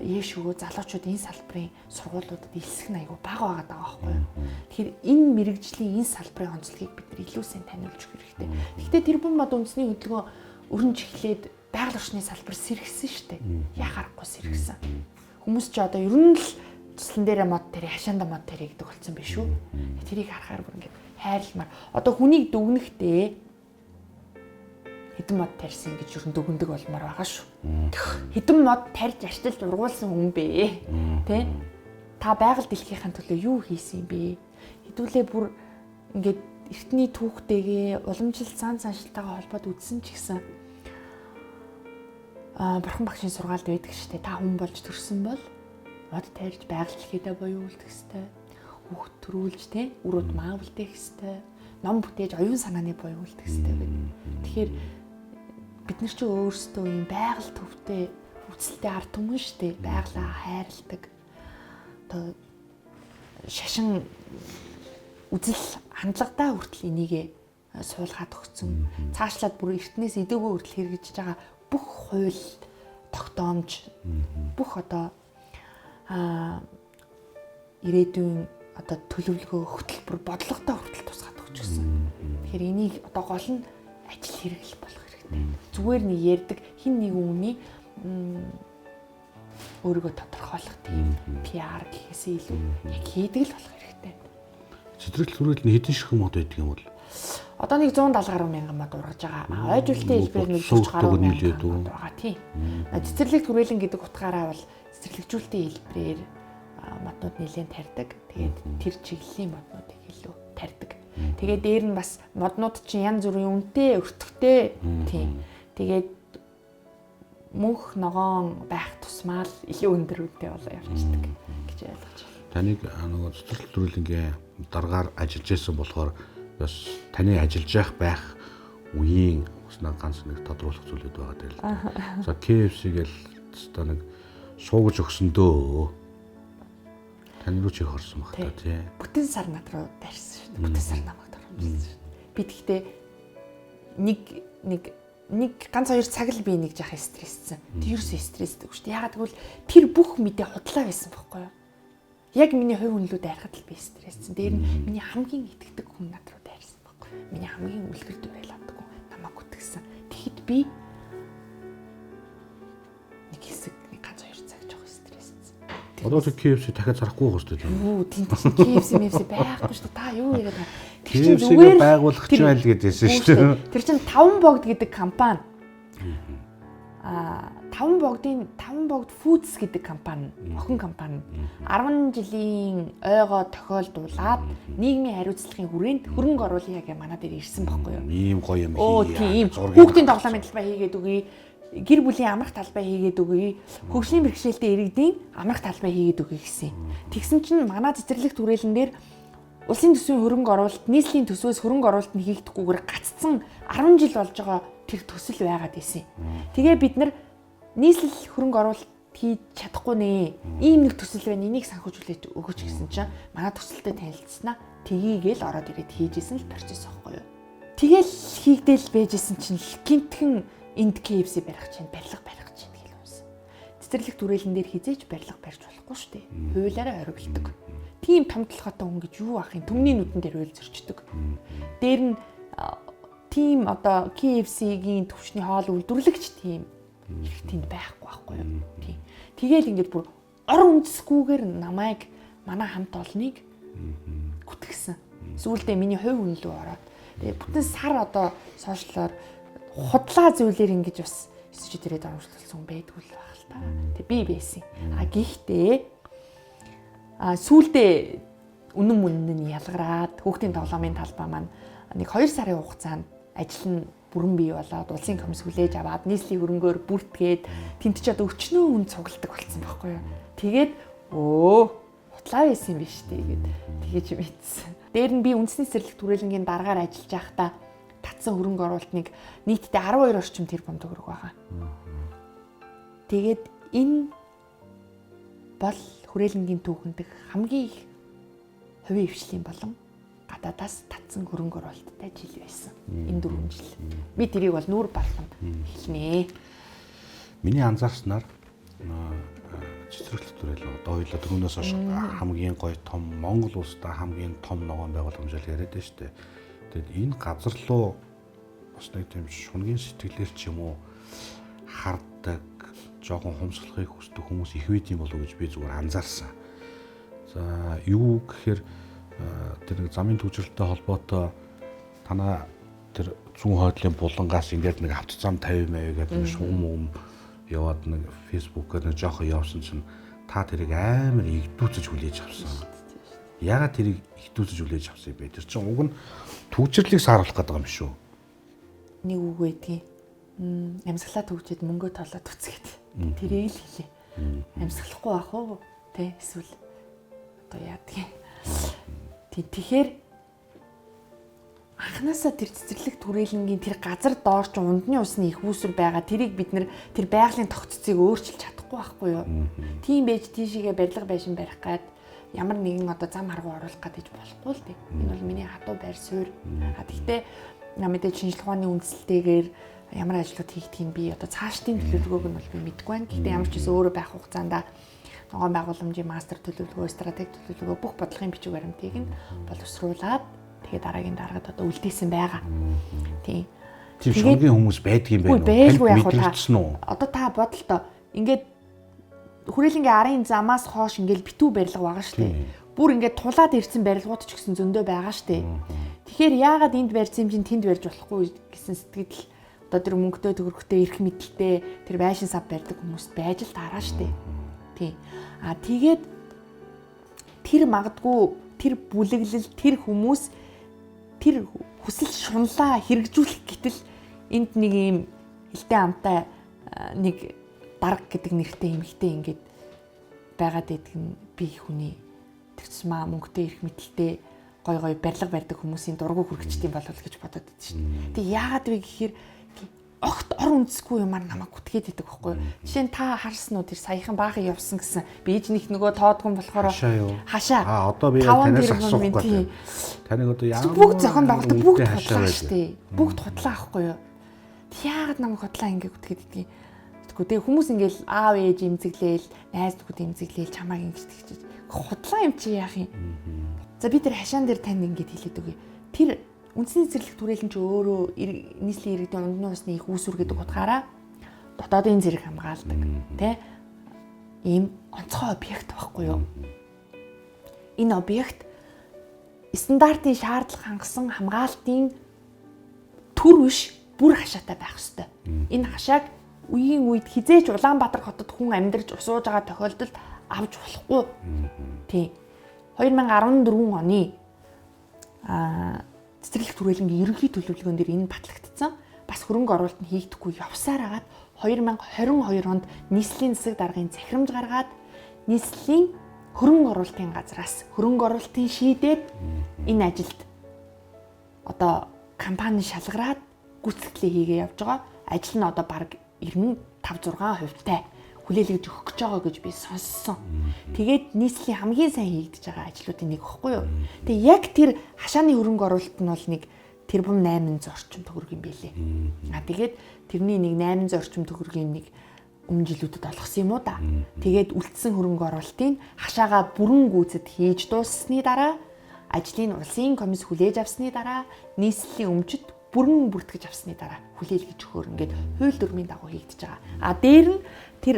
яэшгүй залуучууд энэ салбарын сургуулиудад илсэх нь айгүй бага байгаа байхгүй юу. Тэгэхээр энэ мэрэгжлийн энэ салбарын онцлогийг бид нар илүү сайн таниулж өгөх хэрэгтэй. Гэхдээ тэр бүм мод үндэсний хөдөлгөөн өрнж эхлээд байгаль орчны салбар сэргсэн шүү дээ. Яа харахгүй сэргсэн. Хүмүүс ч одоо ер нь л туслан дээрээ мод тэрий, хашаанда мод тэрий гэдэг болсон биш үү? Тэрийг харахаар бүр ингээд хайрламар. Одоо хүнийг дүгнэхдээ хэдэн мод тарьсан гэж ер нь дүгндэг болмоор байгаа шүү. Хэдэн мод тарьж арчилж ургуулсан хүн бэ? Тэ? Та байгаль дэлхийнхаа төлөө юу хийсэн юм бэ? Хэдүүлээ бүр ингээд эртний түүхтэйгээ уламжлалт цаан цаашилтайгаа холбоод үзсэн ч гэсэн бурхан багшийн сургаалд байдаг шүү дээ. Та хүн болж төрсөн бол мод тарьж байгаль дэлхийдээ буюу үлдэх ёстой. Хүүхд төрүүлж тэ үр удмаа үлдээх ёстой. Ном бүтээж оюун санааны буюу үлдэх ёстой гэдэг. Тэгэхээр бид нар ч өөрсдөө юм байгаль төвтэй үсэлтэй ард түмэн шүү дээ. Байгалаа хайрладаг. Одоо шашин үзэл хандлагатай хүртэл энийг суулгаад өгсөн. Цаашлаад бүр эртнээс идэвгүй хүртэл хэрэгжиж байгаа бүх хууль тогтоомж бүх одоо ирээдүйн одоо төлөвлөгөө хөтөлбөр бодлоготой хүртэл тусгаад өгч гисэн. Тэгэхээр энийг одоо гол нь ажил хэрэглэх болох хэрэгтэй. Зүгээр нэг ярьдаг хин нэг үний өөрийгөө тодорхойлох тийм PR гэхээсээ илүү яг хийдэг л болох хэрэгтэй. Цэцэрлэг төрөлд нь хэдэн ширхэг мод байдаг юм бол? Одоо нэг 170 гаруй мянган мод ургаж байгаа. Ойж үлтэй хэлбэрээр нэг 40 гаруй мянган мод байгаа тийм. Цэцэрлэг төрөлн гэдэг утгаараа бол цэцэрлэгжүүлэлтийн хэлбэрээр моднууд нэлээд тарьдаг. Тэгээд тэр чиглэлийн моднуудыг илүү тарьдаг. Тэгээд дээр нь бас моднууд чинь янз бүрийн үнэтэй, өртөгтэй тийм. Тэгээд мөнх ногоон байх тусмаа л илүү өндөр үнэтэй болоо явчихдаг гэж ойлгож байна. Таныг нөгөө цэцэрлэг төрөлнгийн дараагаар ажиллаж байсан болохоор бас таны ажиллаж байх үеийн ганц нэг тодруулах зүйлүүд байгаа дээр л. За KFC гэл одоо нэг суугаж өгсөндөө тань руу ч их орсон баг та тий. Бүтэн сар над руу дайрсан шүү дээ. Бүтэн сар намайг дөрвөлсөн шүү дээ. Би тэгтээ нэг ганц 2 цаг л би нэг жах стресссэн. Тэр ерөөсөө стрессдэг шүү дээ. Ягаад гэвэл тэр бүх мэдээ худлаа байсан байхгүй юу? Яг миний хувь хүнлүүд дайрахад л би стресссэн. Дээр нь миний хамгийн итгэдэг хүн над руу дайрсан байхгүй юу? Миний хамгийн үлгэр дуурайл авдаг намайг үтгсэн. Тэгэхэд би нэг хэсэг ганц 2 цаг жоох стресссэн. Одоо ч KFC дахиад зарахгүй байх хэрэгтэй тийм. Юу тийм KFC байхгүй шүү дээ. Та юу яриад байгаа? KFC-г байгуулах ч байл гэдээсэн шүү дээ. Тэр чинь 5 богд гэдэг компани. 5 богд Foods гэдэг компани, охин компани 10 жилийн ойгоо тохиолдуулаад нийгмийн хариуцлагын хүрээнд хөрөнгө оруулъя гэж манай дээр ирсэн байхгүй юу? Ийм гоё юм хийе. Хүүхдийн тоглоомын талбай хийгээд өгье. Гэр бүлийн амрах талбай хийгээд өгье. Хөгжлийн бэрхшээлтэй иргэдийн амрах талбай хийгээд өгье гэсэн. Тэгсэн чинь манай цэцэрлэг түрээлэн дээр улсын төсвийн хөрөнгө оруулалт, нийслэлийн төсвөөс хөрөнгө оруулалт нь хийгдэхгүйгээр гаццсан 10 жил болж байгаа тэр төсөл байгаад байсан. Тэгээ бид нар нийслэл хөрөнгө оруулалт хийж чадахгүй нэ. Ийм нэг төсөл байна. Энийг санхүүжүүлээд өгөөч гэсэн чинь манай төсөлтөд танилцсанаа тгийгээл ороод ирээд хийжсэн л процесс байхгүй юу. Тэгэл хийгдээл байжсэн чинь гинтхэн энд KFC барих чинь барилга барих чинь гэл юмсан. цэцэрлэг түрээлэн дээр хизээж барилга барьж болохгүй шүү дээ. Хуулиараа хориглодог. Тийм том толгойтой хүн гэж юу ах юм? Түмний нүдэн дээр хууль зөрчдөг. Дээр нь тийм одоо KFC-гийн төвчний хоол үйлдвэрлэгч тийм их тэнд байхгүй юу? Тийм. Тэгээл ингээд бүр ор үндэсгүйгээр намайг манай хамт олныг гүтгсэн. Сүүлдээ миний хувь хүн лөө ороод тэгээ бүтэн сар одоо сошиалоор худлаа зүйлээр ингэж бас эсэж ирээд оромжлуулсан хүн байдгүй л байх л та. Тэг би байсан. Гэхдээ сүүлдээ үнэн мөн нь ялгараад хүүхдийн тоглоомын талбай маань нэг 2 сарын хугацаанд ажил нь бүрэн бий болоод улсын комисс хүлээж аваад нийслэлийн хөрөнгөөр бүртгээд тэнт ч одоо өчнөө хүн цугладаг болсон байхгүй юу. Тэгээд хутлаа байсан юм биш үү гэд тэгэж мэдсэн. Дээр нь би үндэсний цэцэрлэг түрээлэнгийн дараагаар ажиллаж байхдаа татсан хөрөнгө оруулалтыг нийтдээ 12 орчим тэрбум төгрөг байгаа. Тэгээд энэ бол хүрээлэнгийн түүхэнд хамгийн их хувийн хвшлийн болон гадаадаас татсан хөрөнгө оруулалттай жил байсан. Энэ 4 жил. Би тэрийг бол нүүр барланд хэлнэ. Миний анзаарснаар цэцэрлэг түрээлэн одоо хоёулаа түрүүнээс хойш хамгийн гоё том Монгол улстай хамгийн том ногоон байгууламж л яриад байна шүү дээ. Тэгэд энэ газар руу бас нэг тийм шунгийн сэтгэлээр ч юм уу хардаг, жоохон хумсгалахыг хүсдэг хүмүүс их байд юм болов уу гэж би зүгээр анзаарсан. За юу гэхээр тэр нэг замын төвчрэлтэй холбоотой танаа тэр зүүн хойдлын булангаас ингээд нэг авто зам 50 гэдэг нэг шугам яваад нэг фэйсбүүкээр нэг жоохон явсан чинь та тэрийг амар игдүүцэж хүлээж авсан. Яагаад тэрийг игдүүцэж хүлээж авсан бэ? Тэр чинь уг нь төвчрлийг сааруулах гэдэг юм шүү. Нэг үг байдгийг. Амьсгалаа төгжээд мөнгөө толоод үцгээд. Тэрийг л хэлээ. Амьсгалахгүй байх уу? Тэ эсвэл одоо яадгийг. Тэгэхээр анханасаа тэр цэцэрлэг түрээлэнгийн тэр газар доор ч ундны усны их үүсвэр байгаа. Тэрийг бид нэр тэр байгалийн тогтцыг өөрчилж чадахгүй байхгүй юу? Тийм байж тийшээгээ барилга байшин барих гад ямар нэгэн одоо зам харгуу оруулах гэж болохгүй л дээ. Энэ бол миний хатуу байр суурь. Гэхдээ мэдээж шинжлэх ухааны үндэслэлтэйгээр ямар ажлууд хийгдгийг би одоо цаашдын төлөвлөгөөг нь бол би мэдэхгүй байна. Гэхдээ ямар ч гэсэн өөрөө байх хугацаанд ногоон байгууламжийн мастер төлөвлөгөө, стратеги төлөвлөгөө бүх бодлогын бичиг баримтыг нь боловсруулад тэгээд дараагийн дараагад одоо үлдээсэн байгаа. Тийм. Тийм шунгийн хүмүүс байдгийн байх уу? Байлгүй яг мэдэрсэн үү? Одоо та бодолтой ингээд хүрээлэнгийн арын замаас хойш ингээд битүү барилга байгаа шүү дээ. Бүр ингээд тулаад ирсэн барилгууд ч гэсэн зөндөө байгаа шүү дээ. Тэгэхээр яагаад энд барьсан юм чинь тэнд барьж болохгүй гэсэн сэтгэл одоо тэр мөнгөтэй төгрөгтэй эрх мэдэлтэй тэр байшин сав барьдаг хүмүүст байж л таараа шүү дээ. Тийм. Тэгээд тэр магадгүй тэр бүлэглэл тэр хүмүүс тэр хүсэл шунлаа хэрэгжүүлэх гэтэл энд нэг юм хилтэй амтай нэг дарга гэдэг нэртэй эмэгтэй ингээд байгаад байдаг нь би хүний тэгчмаа мөнгөтэй эрх мэдэлтэй гой барилга барьдаг хүмүүсийн дургу хүргэчтэй болов гэж бодоод байдаг шин. Тэг яагаад вэ гэхээр огт ор үндэсгүй юмар намайг гүтгээд идэг байхгүй. Жишээ нь та харсан уу тэр саяхан баахан явсан гэсэн бийжнийх нөгөө тоодгон болохоор хашаа. Одоо би танаас асуух гэдэг. Таныг одоо яагаад бүгд зохион байгуулалт бүгд худлаа штэ. Бүгд худлаа ахгүй юу. Яагаад намайг худлаа ингэ гүтгээд идгийг. Тэгээ хүмүүс ингээл аав ээж имзэглээл, найз нөхөд имзэглээл чамааг ингэж тэгчих. Худлаа юм чи яах юм. За би тэр хашаан дээр танд ингэж хэлээд өгье. Тэр үндэсний цэцэрлэг түрээлэн ч өөрөө нийслэлийн иргэдийн ундны усны их үүсвэр гэдэг утгаараа дотоодын зэрэг хамгаалдаг тий ийм онцгой объект байхгүй юу. Энэ объект стандартын шаардлага хангасан хамгаалтын төр биш бүр хашаатай байх ёстой. Энэ хашааг үеийн үед хизээч Улаанбаатар хотод хүн амьдарч усууж байгаа тохиолдолд авч болохгүй. Тий. 2014 оны цэцэрлэг түрээлэнгийн ерөнхий төлөвлөгөөн дээр энэ батлагдсан. Бас хөрөнгө оруулалт нь хийгдэхгүй явсаар агаад 2022 онд нийслэлийн засаг даргын захирамж гаргаад нийслэлийн хөрөнгө оруулалтын газраас хөрөнгө оруулалтын шийдээд энэ ажилд одоо компани шалгараад гүйцэтгэлээ хийгээ явж байгаа. Ажил нь одоо бараг 95-6% хүлээлгэж өгөх гэж байгаа гэж би сонссон. Тэгээд нийслэлийн хамгийн сайн хийгдэж байгаа ажлуудын нэг ихгүй юу. Тэгээд яг тэр хашааны хөрөнгө оруулалт нь бол нэг тэрбум 800 орчим төгрөг юм байлээ. Тэгээд тэрний нэг 800 орчим төгрөгийн нэг жилүүдэд олгосон юм уу да. Тэгээд үлдсэн хөрөнгө оруулалтыг хашаага бүрэн гүйцэд хийж дууссаны дараа ажлын улсын комисс хүлээж авсны дараа нийслэлийн өмчөд бүрэн бүртгэж авсны дараа хүлээлгэж өгөхөр ингээд хууль дүрмийн дагуу хийгдэж байгаа. А дээр нь тэр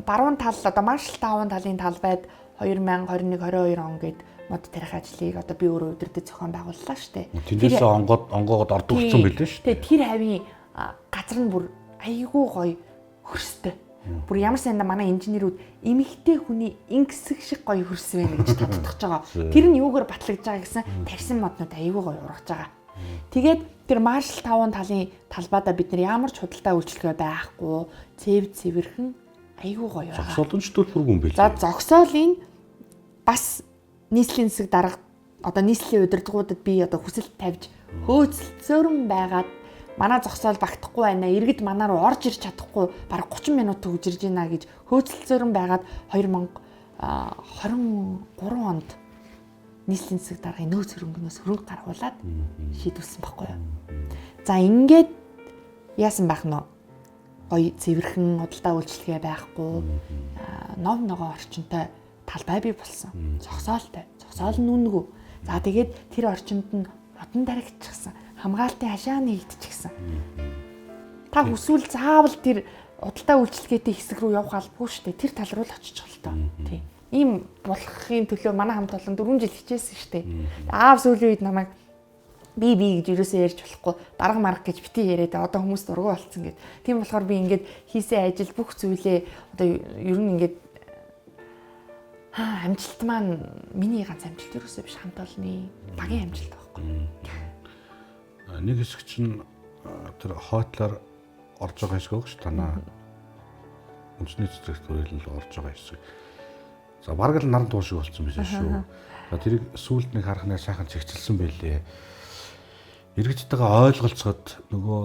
баруун тал одоо маршал таван талын талбайд 2021-22 он гээд мод тарих ажлыг одоо би өөрөө өдөртөө зохион байгууллаа штэ. Тэндээс онгоогод ордогдсон байлээ штэ. Тэгээ тэр хавийн газар нь бүр айгүй гоё хөрстэй. Бүр ямар сайндаа манай инженерүүд эмэгтэй хүний ингэсэг шиг гоё хөрсөн байна гэж тодтогч байгаа. Тэр нь юугаар батлагдж байгаа гэсэн тарьсан моднууд айгүй гоё ургаж байгаа. Тэгээд тэр маршал таван талын талбайдаа бид нар ямар ч худалдаа үйлчлэгээ байхгүй цэв цэвэрхэн айгүй гоё байгаа. Зогсоолончдод бүргүн байлээ. За зогсоолын бас нийслэлийн засаг дарга одоо нийслэлийн удирдгуудад би одоо хүсэлт тавьж хөөцөлцөөрөн байгаад манай зогсоол багтахгүй байна. Иргэд манай руу орж ирж чадахгүй бараг 30 минут төгж ирж байна гэж хөөцөлцөөрөн байгаад 2023 онд нийслэлийн засаг даргын нөөц хөрөнгөнөөс хөрөнгө гаргуулад шийдвэрсэн байхгүй юу. За ингээд яасан байх нь гоё цэвэрхэн худалдаа үйлчлэгээ байхгүй нов ногоо орчинтой талбай бий болсон. Зогсоолтой. Зогсоол нь үнэгүй. За тэгээд тэр орчинд нь модон таригдчихсан. Хамгаалтын хашаа нэгдчихсэн. Та хүсвэл заавал тэр худалдаа үйлчлэгээтэй хэсэг рүү явах албагүй шүү дээ. Тэр тал руу л очих л тоо. Тийм. Ийм болохын төлөө манай хамт олон 4 жил хичээсэн шүү дээ. Аав сүүлийн үед намайг би гэж юусоо ярьж болохгүй дарга марга гэж бити яриад одоо хүмүүс дургу болцсон гэд. Тийм болохоор би ингээд хийсэн ажил бүх зүйлээ одоо ер нь ингээд амжилт маань миний ганц амжилт юусоо биш хамт олонний багийн амжилт байхгүй. Нэг хэсэг чинь тэр хойтлоор орж байгаа хэсэг өгч танаа үндэсний цэцэрлэгт хүрээлэн орж байгаа хэсэг. За бараг л наран туушиг болсон байсан шүү. За тэрийг сүүлд нэг харахнаа сайхан цэгцэлсэн байлээ. Иргэдтэйгээ ойлголцоход нөгөө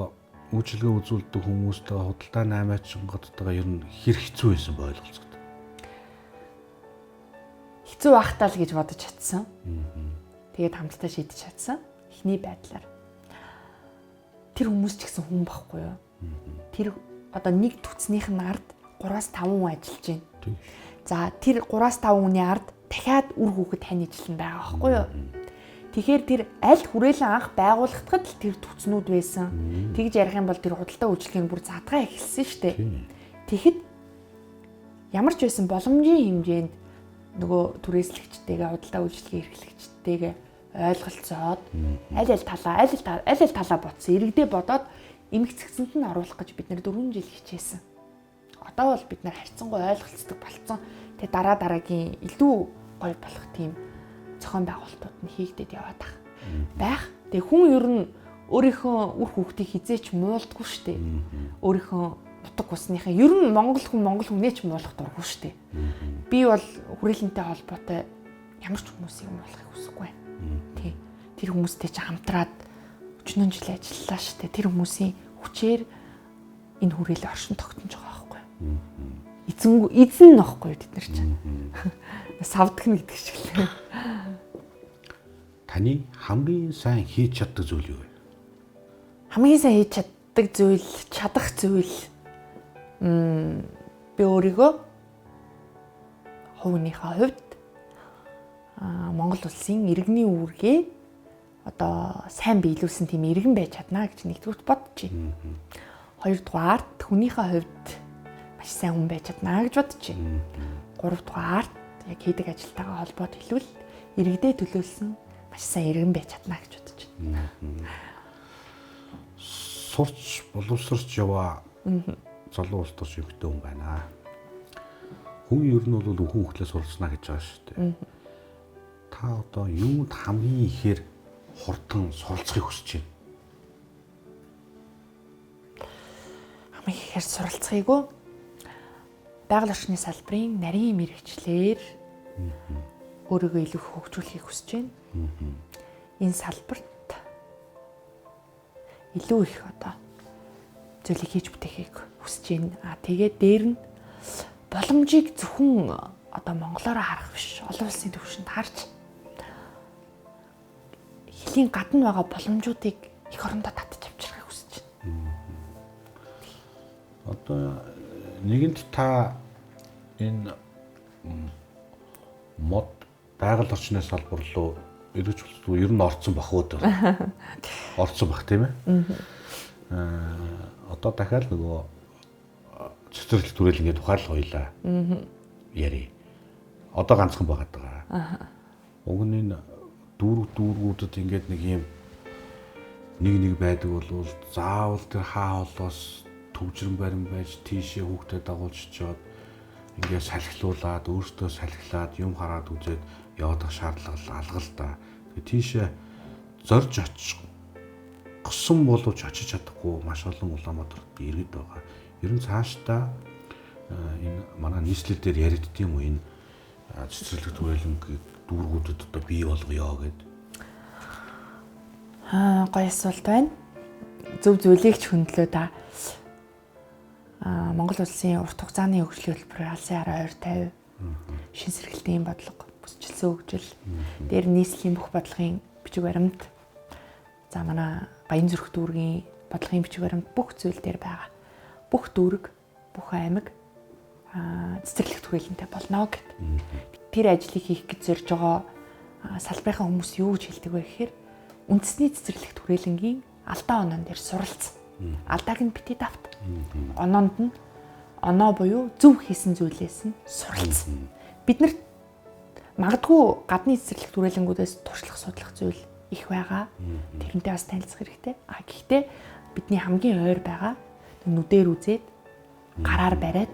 үйлчлэгээ үзүүлдэг хүмүүстэй худалдаа наймаач шингодтойгоо ер нь хэр хэцүү байсан бай ойлголцоход. Хэцүү байхтаа л гэж бодож чадсан. Тэгээд хамтдаа шийдэж чадсан. Эхний байдлаар. Тэр хүмүүс ч гэсэн хүн байхгүй юу? Тэр одоо нэг түцнийх нь ард 3-5 хүн ажиллаж байна. За тэр 3-5 хүний ард дахиад үр хүүхэд тань ижлэн байгаа байхгүй юу? Тэгэхээр тэр аль хүрээлэн анх байгуулагдахад л тэр түцнүүд байсан. Тэгж ярих юм бол тэр худалдаа үйлчлэгийг бүр задгаа эхэлсэн шүү дээ. Тэгэхэд ямар ч байсан боломжийн хэмжээнд нөгөө түрээслэгчтэйгээ худалдаа үйлчлэгийн эрхлэгчтэйгээ ойлголцоод аль талаа ботсон иргэдээ бодоод эмх цэгцэнд нь оруулах гэж бид нэр 4 жил хичээсэн. Одоо бол бид нар харьцангуй ойлголцдог болцсон. Тэгээ дараагийн илүү гоё болох тийм зохион байгуулалтууд нь хийгдээд яваад байх. Тэгээ хүн ер нь өөрийнхөө үр хүүхдийг хизээч муулдаггүй шүү дээ. Өөрийнхөө нутаг усныхаа ер нь монгол хүнээ ч муулах дурггүй шүү дээ. Би бол хүрээлэнтэй холбоотой ямар ч хүмүүсийг муулахыг хүсэхгүй байна. Тий. Тэр хүмүүстэй чи хамтраад 40 жил ажиллалаа шүү дээ. Тэр хүмүүсийн хүчээр энэ хүрээлэн оршин тогтнож байгаа байхгүй. Эзэн нөхгүй бид нар чинь. Савдгна гэдэг шиг л. Таны хамгийн сайн хийж чаддаг зүйл юу вэ? Хамгийн сайн хийж чадах зүйл би өөрийгөө хувийнхаа хувьд Монгол улсын иргэний үүргээ одоо сайн биелүүлсэн тийм иргэн байж чадна гэж нэгдүгürt бодож байна. Хоёрдугаарт хүнийхээ хувьд маш сайн хүн байж чадна гэж бодож байна. Гуравдугаарт яг хийдэг ажилтайгаа холбоод хэлвэл иргэдээ төлөөлсөн маш сайн иргэн байж чадна гэж бодож байна. Сурч боловсрч яваа залуу улс төрч эмэгтэй хүн байна. Хүн ер нь бол өхөн хөлөө суралцна гэж байгаа шүү дээ. Та одоо юунд хамгийн ихээр хурдан суралцахыг хүсэж байна? Хамгийн ихээр суралцахыг байгаль орчны салбарын нарийн мэргэжлэр өөрийгөө илүү хөгжүүлэхийг хүсэж байна. Энэ салбарт илүү их одоо зүйлийг хийж бүтээхийг хүсэж байна. Тэгээд дээр нь боломжийг зөвхөн одоо монголоор харах биш, олон улсын түвшинд харж хэлийн гадна байгаа боломжуудыг их орондоо татаж авчрахыг хүсэж байна. Одоо нэгэнд та энэ мод байгаль орчны салбар руу эргэж болов ер нь орцсон бах уу? Орцсон бах тийм ээ. Одоо дахиад нөгөө цэцэрлэг түрээлэнгээ тухайлах хоёлаа. Яри. Одоо ганцхан байгаад байгаа. Уг нь энэ дүүргүүдэд ингээд нэг юм нэг байдаг бол заавал тэр хаа холоос төвжрэн барин байж тийшээ хүүхдэд дагуулж чаад ингээд салхилуулаад өөртөө салхилаад юм хараад үзээд явах шаардлага алга л да. Тэгээ тийшээ зорж очих гсон боловч очиж чадахгүй маш олон улаанбаатарт иргэд байгаа. Ер нь цаашдаа энэ манай нийслэл дээр яригддаг юм уу энэ цэцэрлэг түрээлэнгийн дүүргүүдэд одоо бий болгоё гэдэг. Гоё асуулт байна. Зөв зүйлийг ч хөндлөө да. Монгол улсын урт хугацааны хөгжлийн хөтөлбөр алсын хараа 2050 шин сэргэлтийн бодлого бүсчилсэн хөгжил дээр нийслэлийн бүх бодлогын бичиг баримт за манай Баянзүрх дүүргийн бодлогын бичиг баримт бүх зүйл дээр байгаа. Бүх дүүрэг, бүх аймаг цэцэрлэг түрээлэнтэй болно гэд. Тэр ажлыг хийх гэж зорж байгаа салбарынхаа хүмүүс юу гэж хэлдэг вэ гэхээр үндэсний цэцэрлэг түрээлэнгийн алдаа оноо дээр суралцсан. Алдааг нь бити давт. Оноонд нь оноо буюу зөв хийсэн зүйлээс нь суралцсан. Бид нарт магадгүй гадны цэцэрлэг түрээлэнгүүдээс туршлах судлах зүйл их байгаа. Тэрнтэй бас танилцах хэрэгтэй. Гэхдээ бидний хамгийн ойр байгаа нүдээр үзээд гараар бариад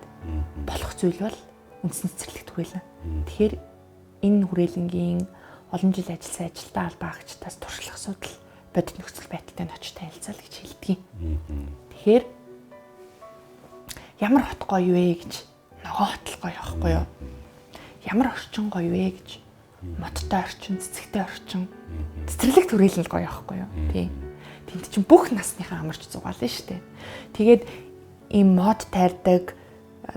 болох зүйл бол үндэсний цэцэрлэг түрээлэн. Тэгэхээр энэ хүрээлэнгийн олон жил ажилласан ажилтаа албаагчдаас туршлах судал бодит нөхцөл байдалтай нь очиж танилцал гэж хэлдэг юм. Тэгэхээр ямар хот гоё вэ гэж ногоо хотл гоё байхгүй юу? Ямар орчин гоё вэ гэж модтой орчин, цэцэгтэй орчин, цэцэрлэг түрээлэл гоё байхгүй юу? Тийм. Тэнд чинь бүх насныхаа амарч зугаална шүү дээ. Тэгээд ийм мод тайрдаг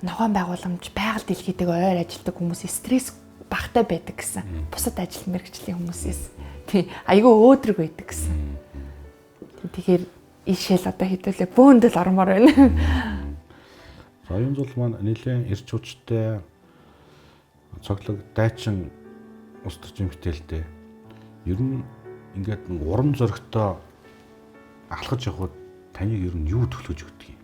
ногоон байгууламж, байгаль дэлхийдэг ойр ажилтдаг хүмүүсийн стресс багтай байдаг гэсэн. Бусад ажил мэргэжлийн хүмүүсээс тий айгүй өөдрөг байдаг гэсэн. Тэгэхээр ишэл одоо хэдүүлээ бөөндөл ормоор байна. Оюун зул маань нэлээд эрч хүчтэй цоглог дайчин ус төрчин бүтээлтэй. Ер нь ингээд урам зоригтой алхаж явхад таныг ер нь юу төлөвлөж өгдөг юм?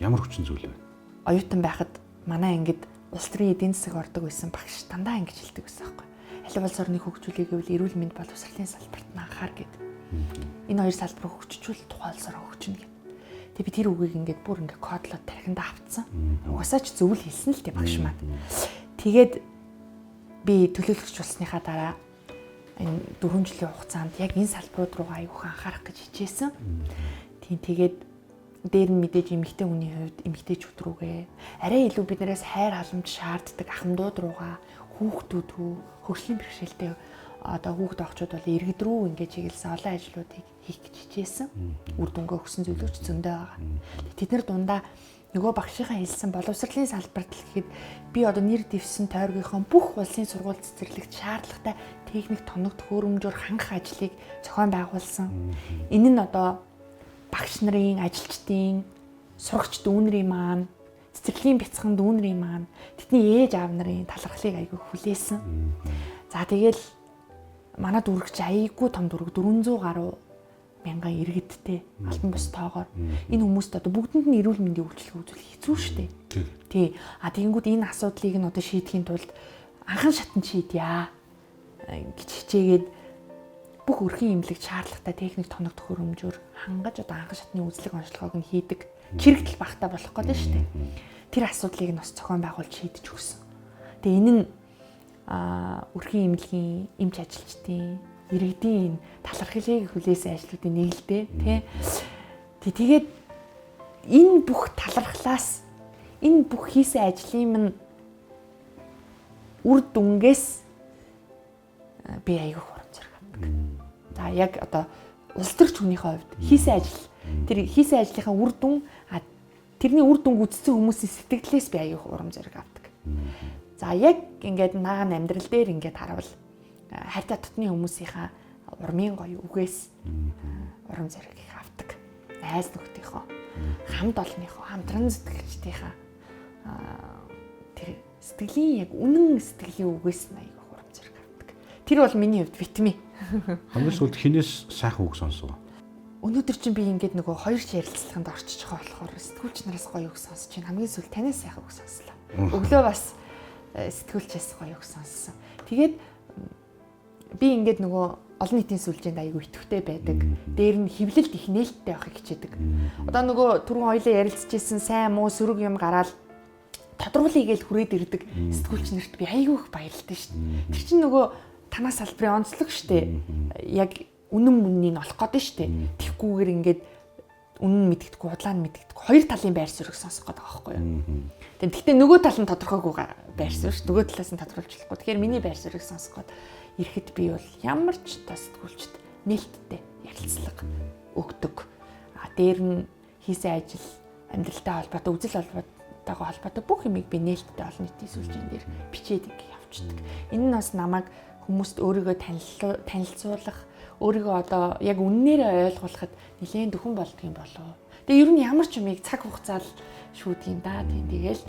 Ямар хүчин зүйл вэ? Оюутан байхад манай ангид улс төрийн эдийн засаг ордог байсан багш дандаа ингэж хэлдэг байсан байхгүй. Алив улс орныг хөгжүүлэх гэвэл эрүүл мэнд боловсролын салбарт нь анхаар гэд. Энэ хоёр салбар хөгжижүүл тухайн улсаар хөгжинэ гэд. Тэгээ би тэр үгийг ингээд бүр ингээд кодлоод тархинд авцсан. Угсаа ч зөв л хэлсэн л дээ багш маань. Тэгээд би төлөөлөгч болсныхаа дараа энэ 4 жилийн хугацаанд яг энэ салбарууд руугаа аюухан анхаарах гэж хичээсэн. Тэгээд дээр нь мэдээж эмэгтэй хүний хувьд эмэгтэйчүүд рүүгээ арай илүү биднээс хайр халамж шаарддаг ахмадууд руугаа хүүхдүүд рүү хөгжлийн бэрхшээлтэй одоо хүүхд охчууд бол иргэд рүү ингээд чиглэсэн олон ажлуудыг хийх гэж хичээсэн. Үр дүнгээ өгсөн зүйлүүд зөндөө байгаа. Тэд нар дундаа нөгөө багшийнхаа хэлсэн боловсролын салбарт л гэхэд би одоо нэр дэвсэн тойргийнхоо бүх улсын сургууль цэцэрлэгт шаардлагатай техник тоног төхөөрөмжөөр хангах ажлыг зохион байгуулсан. Энэ нь одоо багш нарын, ажилчдын, сурагч дүүнэрийн маань, цэцэрлэгийн бяцхан дүүнэрийн маань, тэдний ээж аав нарын талархлыг айгүй хүлээсэн. За тэгэл манай дүүрэгч айгүй том дүүрэг 400 гаруй мянган иргэдтэй алтан бус тоогоор энэ хүмүүст одоо бүгдэнд нь эрүүл мэндийн үйлчилгээ үзүүлэх хэцүү шүү дээ. Тий. Тэгэнгүүт энэ асуудлыг нь одоо шийдэхийн тулд анхан шатан шийдъя гэж хичээгээд бүх өрхийн имлэгт шаардлагатай техник тоног төхөөрөмжөөр хангаж одоо анхан шатны үзлэг онцлогоог нь хийдэг чирэгдэл багтаа болох гэдэг шүү дээ. Тэр асуудлыг нь бас зохион байгуулж шийдэж өгсөн. Тэгээ энэ нь өрхийн имлэгийн эмч ажилчдын иргэдийн талархлыг хүлээсэн ажлуудын нэг л дээ тий. Тэгээд энэ бүх талархлаас энэ бүх хийсэн ажлын минь үр дүнгээс би аягүй хурамцарх авдаг. За яг одоо улс төрч хүнийхээ хувьд хийсэн ажил тэр хийсэн ажлынхаа үр дүн тэрний үр дүнг үзсэн хүмүүсийн сэтгэлээс би аягүй урам зориг авдаг. За яг ингээд наахан амьдрал дээр ингээд харавал хайртай дотны хүмүүсийнхаа урмын гоё үгээс урам зориг их авдаг. Найз нөхдийнхөө, хамт олонныхоо, хамтран зүтгэгчдийнхаа тэр сэтгэлийн яг үнэн сэтгэлийн үгээс нь аяга хурам зэрэг авдаг. Тэр бол миний хувьд витамин. Хамгийн сүүлд хинээс сайхан үг сонсов? Өнөөдөр чинь би ингээд нөгөө хоёр ярилцлаганд орчиж байгаа болохоор сэтгүүлч нараас гоё үг сонсож байна. Хамгийн сүүл танаас сайхан үг сонслоо. Өглөө бас сэтгүүлчээс гоё үг сонссон. Тэгээд би ингээд нөгөө олон нийтийн сүлжээнд аягүй итгэвтэй байдаг. Дээр нь хөвлөлт их нээлттэй байхыг хичээдэг. Одоо нөгөө түрүүн хоёлаа ярилцчихсэн сайн муу сөрөг юм гараад тодруулъя гэж хүрээд ирдэг сэтгүүлч нарт би аягүй их баярлалтай шүү дээ. Тэр чинь нөгөө танаас салбарын онцлог шүү дээ. Яг үнэн мөннийг олох гээд шүү дээ. Тэгхгүйгээр ингээд үнэн мэдгэдэггүй, худлаа нь мэдгэдэггүй. Хоёр талын байр суурийг сонсох гээд байгаа байхгүй юу? Тэгэхдээ нөгөө тал нь тодорхойгүй байр суурь шүү. Нөгөө талаас нь тодруулж болохгүй. Тэгэхээр миний байр суурийг сонсох гээд ирэхэд би бол ямар ч сэтгүүлчд нээлттэй ярилцлага өгдөг. Дээр нь хийсэн ажил, амьдралтай холбоотой, үзэл холбоотойгоо холбоотой бүх юмыг би нээлттэй олон нийтийн сүлжээн дээр бичээд ингэ явуулдаг. Энэ нь бас намайг хүмүүст өөрийгөө танилцуулах, өөрийгөө одоо яг үннээрээ ойлгуулахад нэлээд дөхөн болдгийм болов. Тэгээ ер нь ямар ч юмыг цаг хугацаал шүүдэг юм да. Тэгээл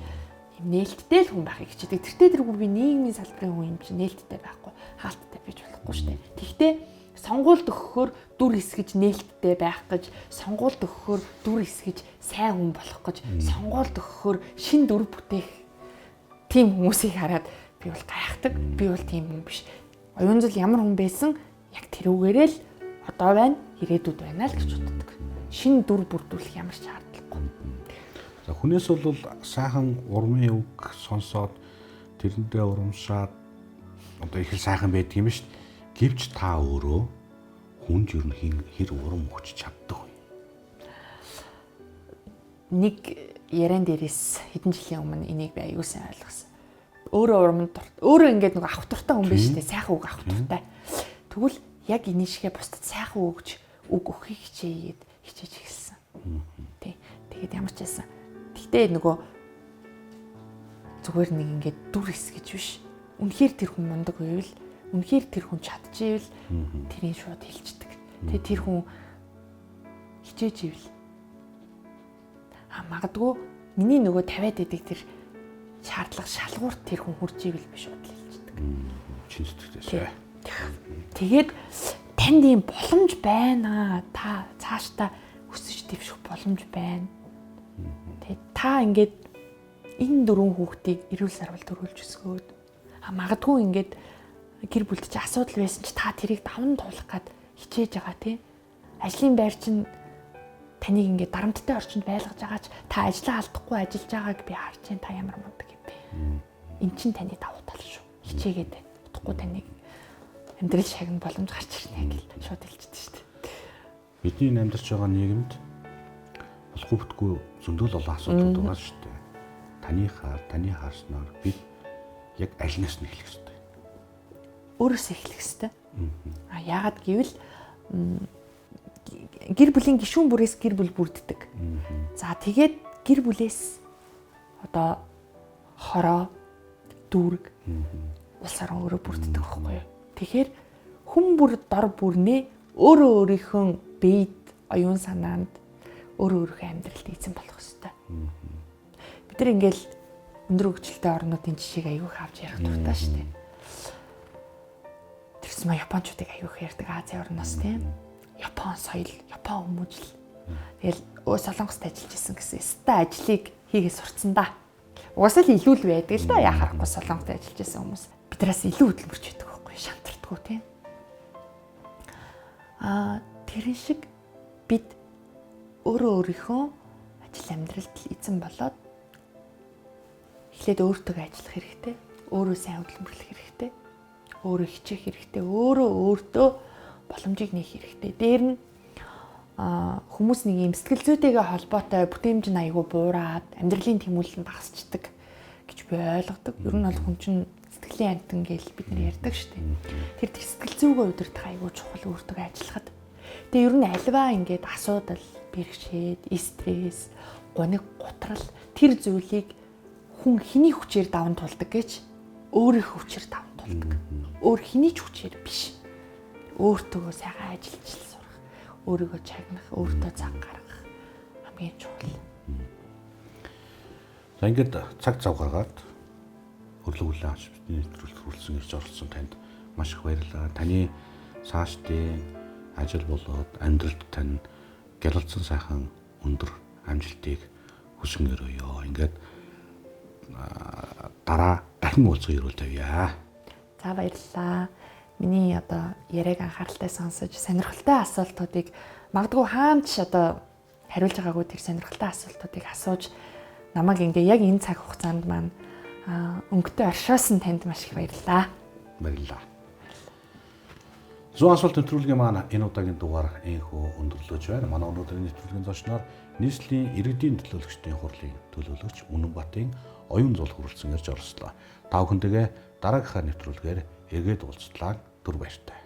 юм нээлттэй л хүн байхыг хичээдэг. Тэртээ тэргүй би нийгмийн салбарын хүн юм чи нээлттэй байхгүй, хаалттай байж болохгүй шүү дээ. Тэгтээ сонгуульд өгөхөөр дүр эсгэж нээлттэй байх гэж, сонгуульд өгөхөөр дүр эсгэж сайн хүн болох гэж, сонгуульд өгөхөөр шин дүр бүтээх тийм хүмүүсийг хараад би бол гайхдаг. Би бол тийм хүн биш. Оюун зул ямар хүн байсан яг тэрүүгээрээ л одоо байна, ирээдүйд байна л гэж боддог. Шин дүр бүрдүүлэх ямар ч шаардлагагүй. За хүнээс бол сайхан урмын үг сонсоод тэрэндээ урамшаад одоо их сайхан байдаг юм шүү дээ. Гэвч та өөрөө хүнд ер нь хэр урам өгч чаддаг вэ? Нэг яриан дээрээс хэдэн жилийн өмнө энийг би аюул сайн ойлгосон. Өөрөө ингээд нэг авах туртай хүн биш үү? Сайхан үг авах туртай. Тэгвэл яг энэ шигээ бусдад сайхан үг өгөхийг хичээж эхэлсэн. Тэгээд ямар ч байсан. Тэгтээ нөгөө зүгээр нэг ингээд дүр эсгэж биш. Үнэхээр тэр хүн мундаг байвал, үнэхээр тэр хүн чадчихвэл тэрийг шууд хэлцдэг. Тэгээ тэр хүн хичээж ивэл магадгүй миний нөгөө тавиад байдаг тэр шаардлага шалгуурт тэр хүн хүрч ивэл би шууд хэлцдэг. Чин сэтгэлээсээ. Тэгээд танд ийм боломж байна. Та цаашдаа өсөж дэвших боломж байна. Тэгээд та ингээд энэ дөрвөн хүүхдийг эрүүл сарвал төрүүлж өсгөөд магадгүй ингээд гэр бүлд чи асуудал байсан ч та тэрийг даван туулах гад хичээж байгаа тий. Ажлын байр чинь таныг ингээд дарамттай орчинд байлгаж байгаа ч та ажлаа алдахгүй ажиллаж байгааг би харж байна. Та ямар мундаг юм бэ? Эн чинь таны давуу тал шүү. Хичээгээд байна. Утгагүй таныг амьдрал шагнах боломж гарч ирнэ гэж шууд хэлчихсэн шүү дээ. Бидний амьдарч байгаа нийгэмд болохгүй бүтгүй зөндөл олон асуудал байгаа шүү дээ. Таны хааснаар бид яг алинаас нь эхлэх хэрэгтэй. Өөрөөсөө эхлэх хэрэгтэй. Яагаад гэвэл гэр бүлийн гишүүн бүрээс гэр бүл бүрддэг. За тэгээд гэр бүлээс одоо хороо, дүүрэг, улс орон өөрөө бүрддэг байхгүй юу? Тэгэхээр хүн бүр дор бүрнээ өөрөө өөрийнхөө биед, оюун санаанд өөрөө амьдралд эзэн болох хэрэгтэй. Бид нар ингээл өндөр хөгжилтэй орнуудын жишээг аягүй авч ярих дуртай шүү дээ. Тэрс маа японочдыг аягүй ярьдаг Азийн орноос тийм. Япон соёл, Япон хүмүүжил. Тэгэл Солонгост ажиллаж исэн гэсэн. Өстой ажлыг хийгээ сурцсан да. Угаасаа л илүү л байдаг л да. Яхахгүй Солонгост ажиллаж исэн хүмүүс. Бидраас илүү хөдөлмөрч байдаг байхгүй шантардггүй тийм. Тэрэн шиг бид өөрөө өөрийнхөө ажил амьдралд эзэн болоод эхлээд өөртөө ажиллах хэрэгтэй. Өөрөө сайн хөдөлмөрлөх хэрэгтэй. Өөрөө хичээх хэрэгтэй. Өөртөө боломжийг нээх хэрэгтэй. Дээр нь хүмүүс нэг юм сэтгэл зүйтэйгээ холбоотой бүтээмж нь аягүй буураад амьдралын тэмүүлэл нь багасчдаг гэж би ойлгодог. Ер нь бол хүн чинь сэтгэлийн амтан гэж бид нар ярьдаг шүү дээ. Тэр сэтгэл зүйгөө удирдах аягүй чухал өөртөө ажиллахад. Тэгээ ер нь альваа ингээд асуудал, бэрхшээд, стресс, гониг, гутрал тэр зүйлийг хүн хэний хүчээр даван тулдаг гэж өөрийнхөө хүчээр даван тулдаг. Өөр хэний ч хүчээр биш. Өөртөө сайхан ажиллаж сурах, өөрийгөө чагнах, өөртөө цаг гаргах хамгийн чухал. За ингээд цаг зав гаргаад хөрлөглөө авч нэвтрүүлэлт хүрсэн ирж оролцсон танд маш их баярлалаа. Таны цаашдын ажил болоод амьдралд тань гялалзсан сайхан өндөр амжилтыг хүсэн өрөөё. Ингээд дараа дахин уулзах ирүүл тавья. За баярлалаа. Миний одоо яриаг анхааралтай сонсож сонирхолтой асуултуудыг магадгүй хаамч одоо хариулж байгаагүй тэр сонирхолтой асуултуудыг асууж намайг ингээ яг энэ цаг хугацаанд маань өнгөтэй оршоосон танд маш их баярлалаа. Баярлалаа. Зүүн асуулт нэвтрүүлгийн маань энэ удаагийн дугаар энхүү өндөрлөж байна. Манай өнөөдрийн нэвтрүүлгийн зочноор нийслэлийн иргэдийн төлөөлөгчдийн хурлын төлөөлөгч Үнэнбатын оюун зул хүрэлцэн ирж оролцлоо. Та бүхэндээ дараагийнхаа нэвтрүүлгээр эргээд уулзтлаа. Түр баяртай.